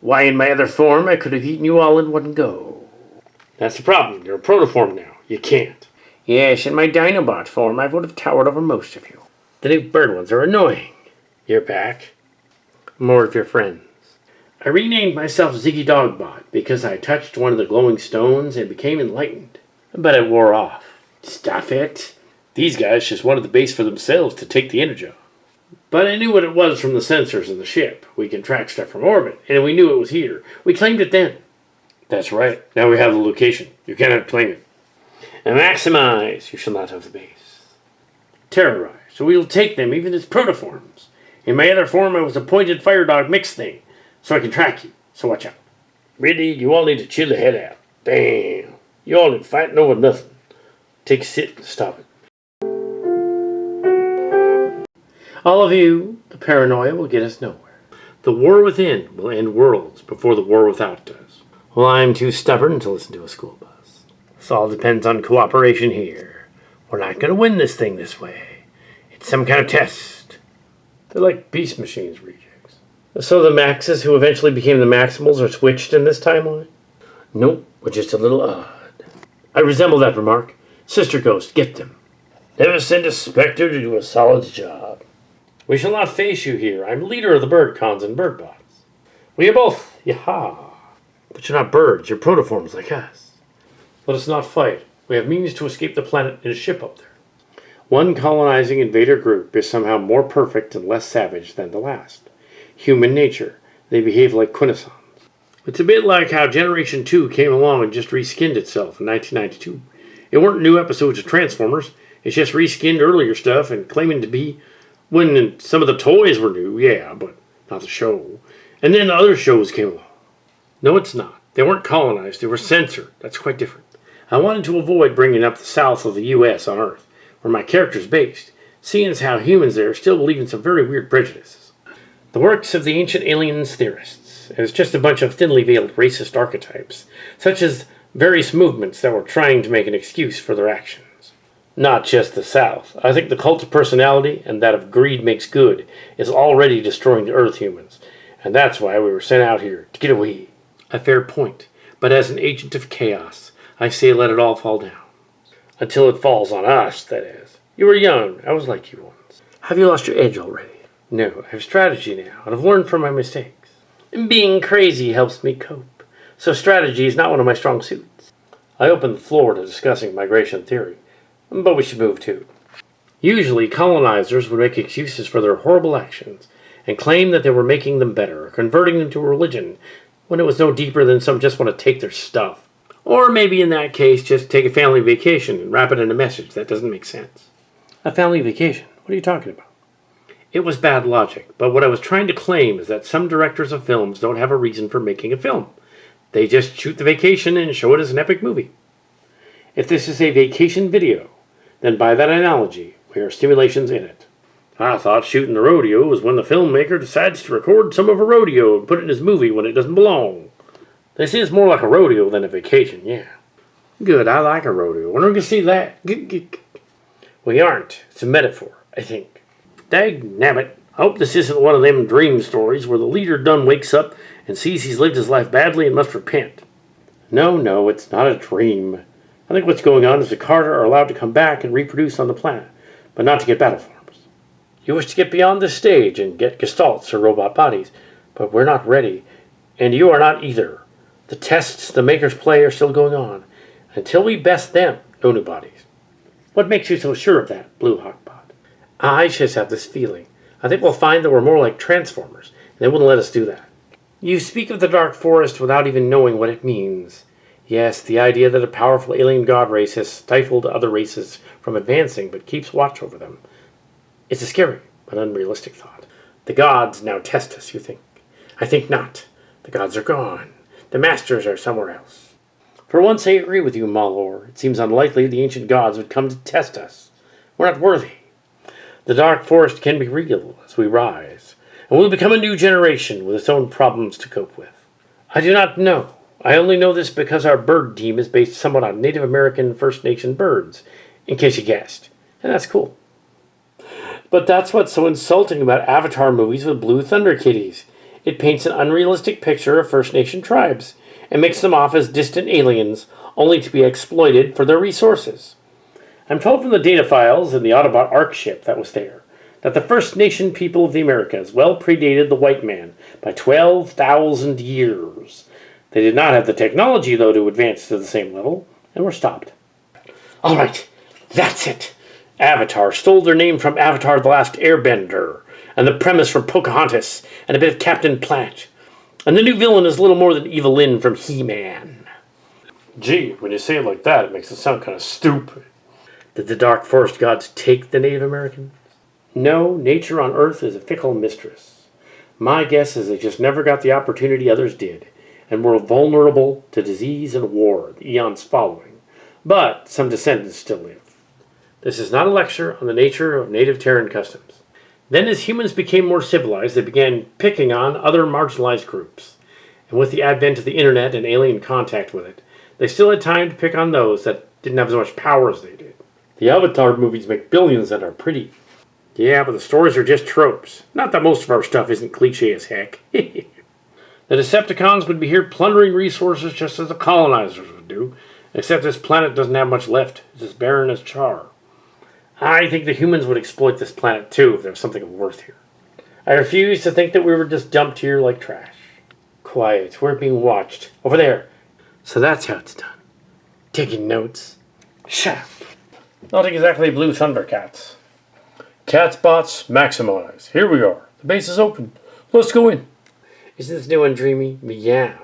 Why, in my other form, I could have eaten you all in one go. That's the problem. You're a protoform now. You can't. Yes, in my Dinobot form, I would have towered over most of you. The new bird ones are annoying. You're back. More of your friends. I renamed myself Ziggy Dogbot because I touched one of the glowing stones and became enlightened. But it wore off. Stuff it. These guys just wanted the base for themselves to take the energy off. But I knew what it was from the sensors in the ship. We can track stuff from orbit, and we knew it was here. We claimed it then. That's right. Now we have the location. You cannot claim it. And maximize. You shall not have the base. Terrorize. So we will take them even as protoforms. In my other form, I was a pointed fire dog mix thing, so I can track you. So watch out. Really, you all need to chill the head out. Damn. You all been fighting over nothing. Take a sit and stop it. All of you, the paranoia will get us nowhere. The war within will end worlds before the war without does. Well, I'm too stubborn to listen to a school bus. This all depends on cooperation here. We're not going to win this thing this way. It's some kind of test. They're like beast machines rejects. So the Maxes who eventually became the Maximals are switched in this timeline? Nope, we're just a little odd. I resemble that remark. Sister Ghost, get them. Never send a specter to do a solid job. We shall not face you here. I'm leader of the bird cons and bird bots. We are both. Yaha. But you're not birds, you're protoforms like us. Let us not fight. We have means to escape the planet in a ship up there. One colonizing invader group is somehow more perfect and less savage than the last. Human nature. They behave like quintessons. It's a bit like how Generation 2 came along and just reskinned itself in 1992. It weren't new episodes of Transformers. It's just reskinned earlier stuff and claiming to be when some of the toys were new, yeah, but not the show. And then other shows came along. No, it's not. They weren't colonized. They were censored. That's quite different. I wanted to avoid bringing up the south of the U.S. on Earth, where my character's based, seeing as how humans there still believe in some very weird prejudices. The works of the ancient aliens theorists is just a bunch of thinly veiled racist archetypes, such as various movements that were trying to make an excuse for their actions. Not just the South. I think the cult of personality and that of greed makes good is already destroying the Earth humans, and that's why we were sent out here, to get away. A fair point, but as an agent of chaos, I say let it all fall down. Until it falls on us, that is. You were young. I was like you once. Have you lost your edge already? No, I have strategy now, and I've learned from my mistakes. And being crazy helps me cope, so strategy is not one of my strong suits. I opened the floor to discussing migration theory, but we should move too. Usually, colonizers would make excuses for their horrible actions and claim that they were making them better or converting them to a religion when it was no deeper than some just want to take their stuff. Or maybe in that case, just take a family vacation and wrap it in a message. That doesn't make sense. A family vacation? What are you talking about? It was bad logic, but what I was trying to claim is that some directors of films don't have a reason for making a film. They just shoot the vacation and show it as an epic movie. If this is a vacation video, then by that analogy, we are stimulations in it. I thought shooting the rodeo was when the filmmaker decides to record some of a rodeo and put it in his movie when it doesn't belong. This is more like a rodeo than a vacation, yeah. Good, I like a rodeo. When are we going to see that? We aren't. It's a metaphor, I think. Dagnabbit. I hope this isn't one of them dream stories where the leader done wakes up and sees he's lived his life badly and must repent. No, it's not a dream. I think what's going on is the Karda are allowed to come back and reproduce on the planet, but not to get battle forms. You wish to get beyond this stage and get gestalts or robot bodies, but we're not ready, and you are not either. The tests the makers play are still going on. Until we best them, no new bodies. What makes you so sure of that, Blue Hawkbot? I just have this feeling. I think we'll find that we're more like Transformers, and they wouldn't let us do that. You speak of the Dark Forest without even knowing what it means. Yes, the idea that a powerful alien god race has stifled other races from advancing but keeps watch over them. It's a scary but unrealistic thought. The gods now test us, you think. I think not. The gods are gone. The masters are somewhere else. For once I agree with you, Malor. It seems unlikely the ancient gods would come to test us. We're not worthy. The Dark Forest can be real as we rise, and we'll become a new generation with its own problems to cope with. I do not know. I only know this because our bird team is based somewhat on Native American First Nation birds, in case you guessed. And that's cool. But that's what's so insulting about Avatar movies with Blue Thunderkitties. It paints an unrealistic picture of First Nation tribes and makes them off as distant aliens, only to be exploited for their resources. I'm told from the data files in the Autobot Ark ship that was there that the First Nation people of the Americas well predated the white man by 12,000 years. They did not have the technology, though, to advance to the same level, and were stopped. All right, that's it. Avatar stole their name from Avatar the Last Airbender, and the premise from Pocahontas, and a bit of Captain Planet. And the new villain is little more than Evelyn from He-Man. Gee, when you say it like that, it makes it sound kind of stupid. Did the Dark Forest gods take the Native Americans? No, nature on Earth is a fickle mistress. My guess is they just never got the opportunity others did, and were vulnerable to disease and war the eons following. But some descendants still live. This is not a lecture on the nature of native Terran customs. Then as humans became more civilized, they began picking on other marginalized groups. And with the advent of the internet and alien contact with it, they still had time to pick on those that didn't have as much power as they did. The Avatar movies make billions and are pretty. Yeah, but the stories are just tropes. Not that most of our stuff isn't cliche as heck. The Decepticons would be here plundering resources just as the colonizers would do, except this planet doesn't have much left. It's as barren as char. I think the humans would exploit this planet too if there was something of worth here. I refuse to think that we were just dumped here like trash. Quiet, we're being watched. Over there. So that's how it's done. Taking notes. Shut up. Not exactly Blue Thundercats. Cats, bots, maximize. Here we are. The base is open. Let's go in. Isn't this new and dreamy? Meow.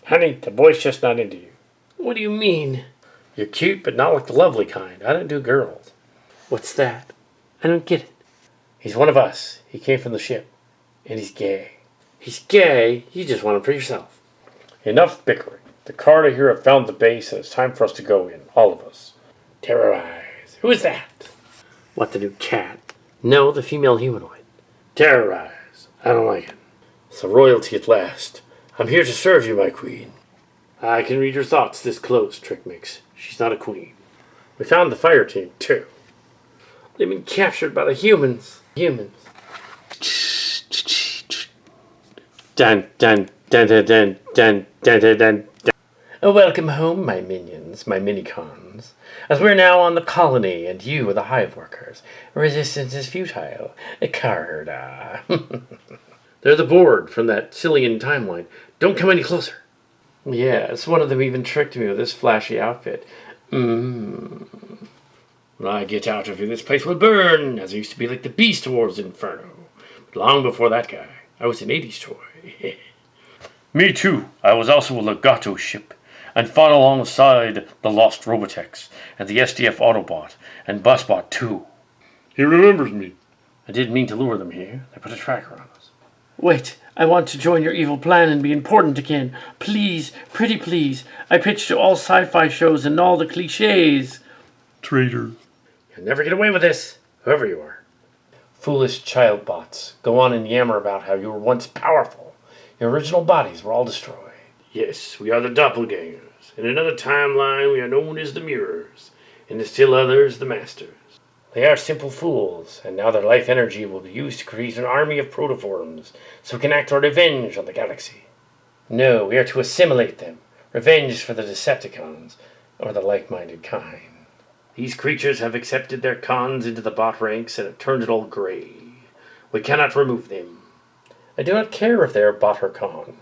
Honey, the boy's just not into you. What do you mean? You're cute, but not like the lovely kind. I don't do girls. What's that? I don't get it. He's one of us. He came from the ship. And he's gay. He's gay? You just want him for yourself. Enough bickering. The Karda here have found the base, and it's time for us to go in. All of us. Terrorize. Who is that? What, the new cat? No, the female humanoid. Terrorize. I don't like it. So royalty at last. I'm here to serve you, my queen. I can read your thoughts this close, Trick Mix. She's not a queen. We found the fire team, too. They've been captured by the humans. Humans. Dun dun dun dun dun dun dun dun dun. Welcome home, my minions, my minicons. As we're now on the colony, and you are the hive workers. Resistance is futile. Karda. They're the board from that Cillian timeline. Don't come any closer. Yes, one of them even tricked me with this flashy outfit. When I get out of here, this place will burn, as I used to be like the Beast Wars Inferno. But long before that guy, I was an 80s toy. Me too. I was also a Legato ship, and fought alongside the lost Robotechs, and the SDF Autobot, and Busbot too. He remembers me. I didn't mean to lure them here. They put a tracker on us. Wait, I want to join your evil plan and be important again. Please, pretty please. I pitch to all sci-fi shows and all the cliches. Traitor. You'll never get away with this, whoever you are. Foolish child bots. Go on and yammer about how you were once powerful. Your original bodies were all destroyed. Yes, we are the doppelgangers. In another timeline, we are known as the mirrors. In the still others, the masters. They are simple fools, and now their life energy will be used to create an army of protoforms, so we can act our revenge on the galaxy. No, we are to assimilate them. Revenge for the Decepticons, or the like-minded kind. These creatures have accepted their cons into the bot ranks and have turned it all grey. We cannot remove them. I do not care if they are bot or con.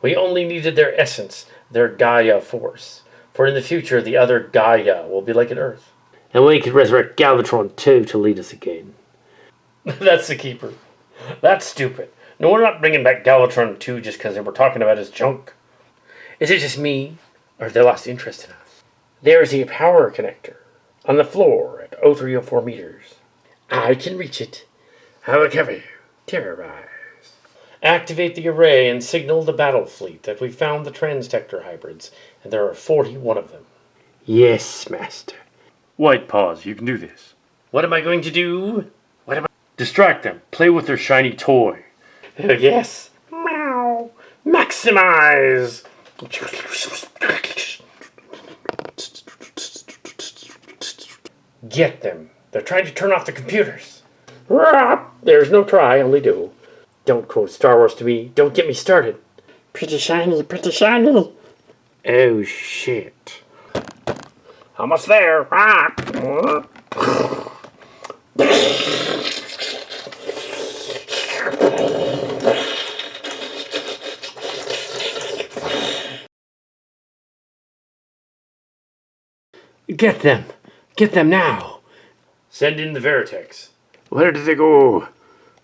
We only needed their essence, their Gaia force. For in the future, the other Gaia will be like an Earth. And we could resurrect Galvatron too to lead us again. That's the keeper. That's stupid. No, we're not bringing back Galvatron 2 just because we're talking about his junk. Is it just me, or have they lost interest in us? There is a power connector on the floor at 0304 meters. I can reach it. I will cover you. Terrorize. Activate the array and signal the battle fleet that we found the Transtector hybrids, and there are 41 of them. Yes, Master. White Paws, you can do this. What am I going to do? Distract them. Play with their shiny toy. Yes. Meow. Maximize. Get them. They're trying to turn off the computers. There's no try, only do. Don't quote Star Wars to me. Don't get me started. Pretty shiny, pretty shiny. Oh, shit. Almost there. Get them. Get them now. Send in the Veritechs. Where did they go?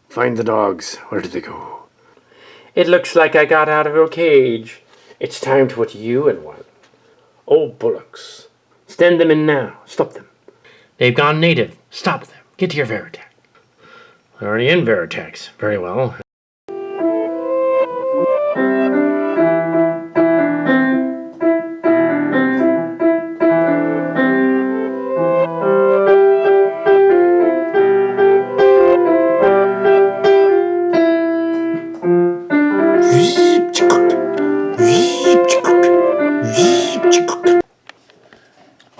Find the dogs. Where did they go? It looks like I got out of your cage. It's time to put you in one. Oh, bullocks. Send them in now. Stop them. They've gone native. Stop them. Get to your Veritech. They're already in Veritechs. Very well.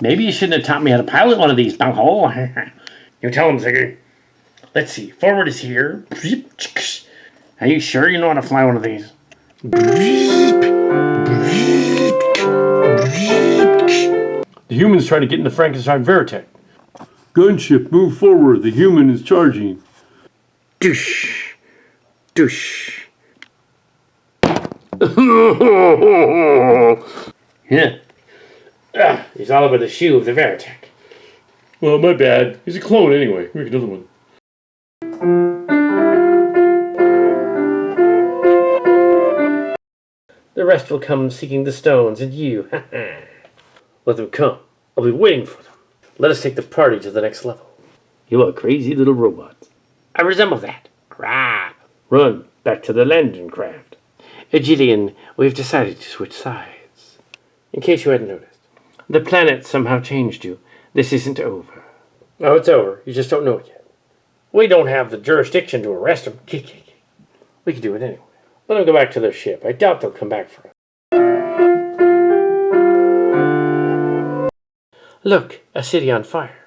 Maybe you shouldn't have taught me how to pilot one of these, bunghole. You tell him, Ziggy. Let's see. Forward is here. Are you sure you know how to fly one of these? The human's trying to get in the Frankenstein Veritech. Gunship, move forward. The human is charging. Douche. Douche. Yeah. He's all over the shoe of the Veritech. Well, my bad. He's a clone anyway. Make another one. The rest will come seeking the stones, and you, Let them come. I'll be waiting for them. Let us take the party to the next level. You are crazy little robots. I resemble that. Crap. Run back to the landing craft. Gillian, we've decided to switch sides. In case you hadn't noticed. The planet somehow changed you. This isn't over. Oh, it's over. You just don't know it yet. We don't have the jurisdiction to arrest them. We can do it anyway. Let them go back to their ship. I doubt they'll come back for us. Look, a city on fire.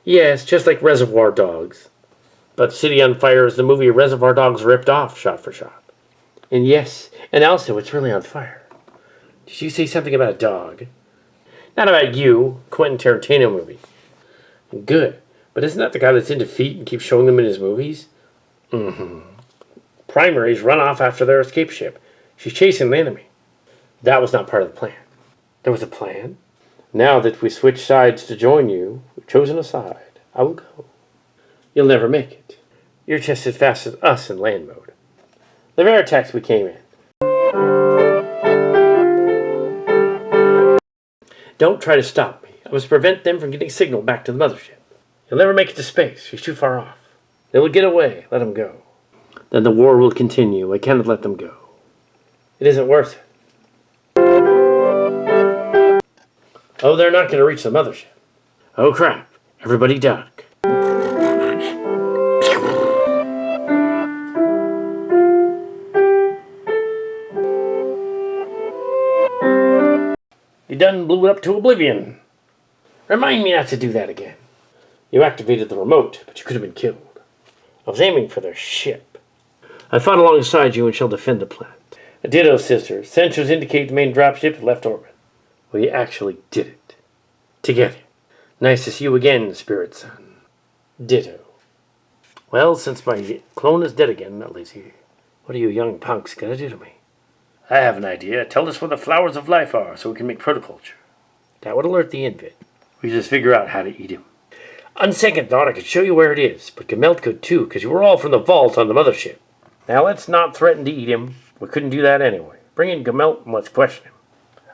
Yes, just like Reservoir Dogs. But City on Fire is the movie Reservoir Dogs ripped off, shot for shot. And yes, and also it's really on fire. Did you say something about a dog? Not about you, Quentin Tarantino movie. Good. But isn't that the guy that's into feet and keeps showing them in his movies? Mm-hmm. Primaries run off after their escape ship. She's chasing the enemy. That was not part of the plan. There was a plan? Now that we switched sides to join you, we've chosen a side. I will go. You'll never make it. You're just as fast as us in land mode. The Veritechs we came in. Don't try to stop me. I must prevent them from getting signal back to the mothership. You'll never make it to space. She's too far off. They will get away. Let them go. Then the war will continue. I cannot let them go. It isn't worth it. Oh, they're not going to reach the mothership. Oh, crap. Everybody duck. You done blew it up to oblivion. Remind me not to do that again. You activated the remote, but you could have been killed. I was aiming for their ship. I fought alongside you and shall defend the planet. Ditto, sister. Sensors indicate the main dropship has left orbit. Well, you actually did it. Together. Nice to see you again, Spirit Son. Ditto. Well, since my clone is dead again, that leaves you. What are you young punks gonna do to me? I have an idea. Tell us where the flowers of life are so we can make protoculture. That would alert the invid. We just figure out how to eat him. On second thought, I could show you where it is, but Gemelt could too, because you were all from the vault on the mothership. Now let's not threaten to eat him. We couldn't do that anyway. Bring in Gemelt and let's question him.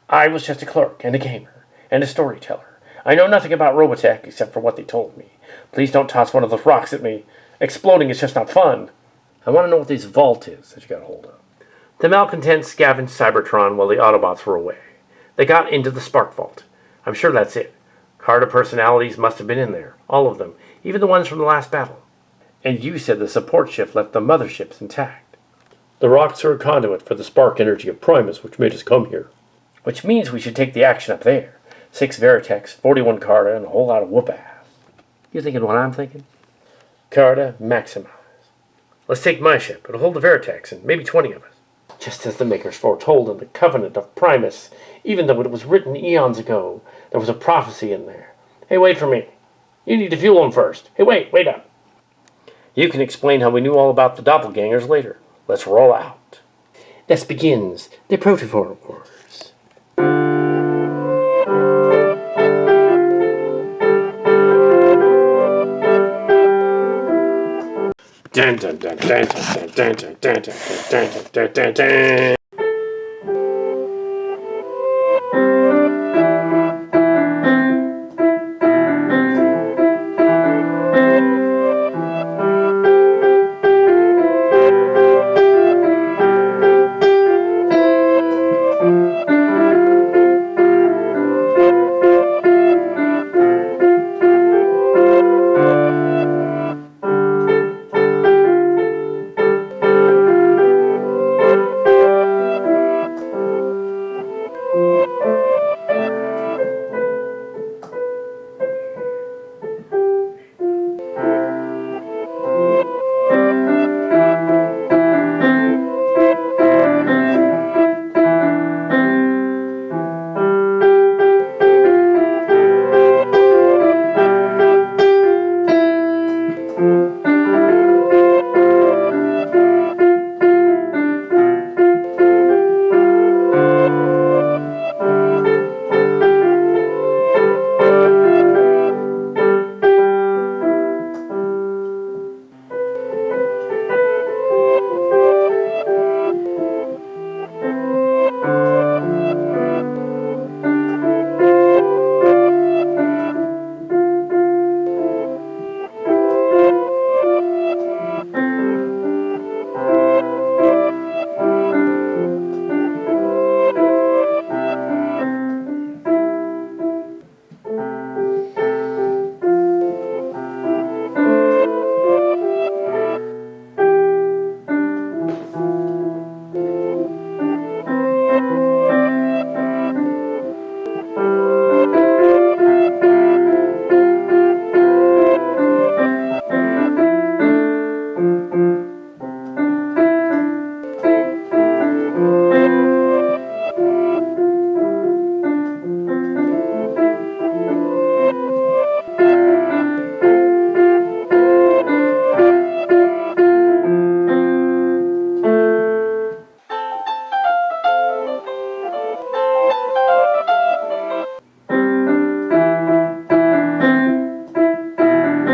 I was just a clerk and a gamer and a storyteller. I know nothing about Robotech except for what they told me. Please don't toss one of those rocks at me. Exploding is just not fun. I want to know what this vault is that you got a hold of. The malcontents scavenged Cybertron while the Autobots were away. They got into the Spark Vault. I'm sure that's it. Karda personalities must have been in there. All of them. Even the ones from the last battle. And you said the support ship left the motherships intact. The rocks are a conduit for the spark energy of Primus, which made us come here. Which means we should take the action up there. 6 Veritechs, 41 Karda, and a whole lot of whoop-ass. You thinking what I'm thinking? Karda, maximize. Let's take my ship. It'll hold the Veritechs and maybe 20 of us. Just as the Makers foretold in the Covenant of Primus, even though it was written eons ago, there was a prophecy in there. Hey, wait for me. You need to fuel them first. Hey, wait up. You can explain how we knew all about the doppelgangers later. Let's roll out. Thus begins the Protoform Wars. Dun, dun, dun, dun, dun, dun, dun, dun, dun, dun, dun, dun, dun, dun.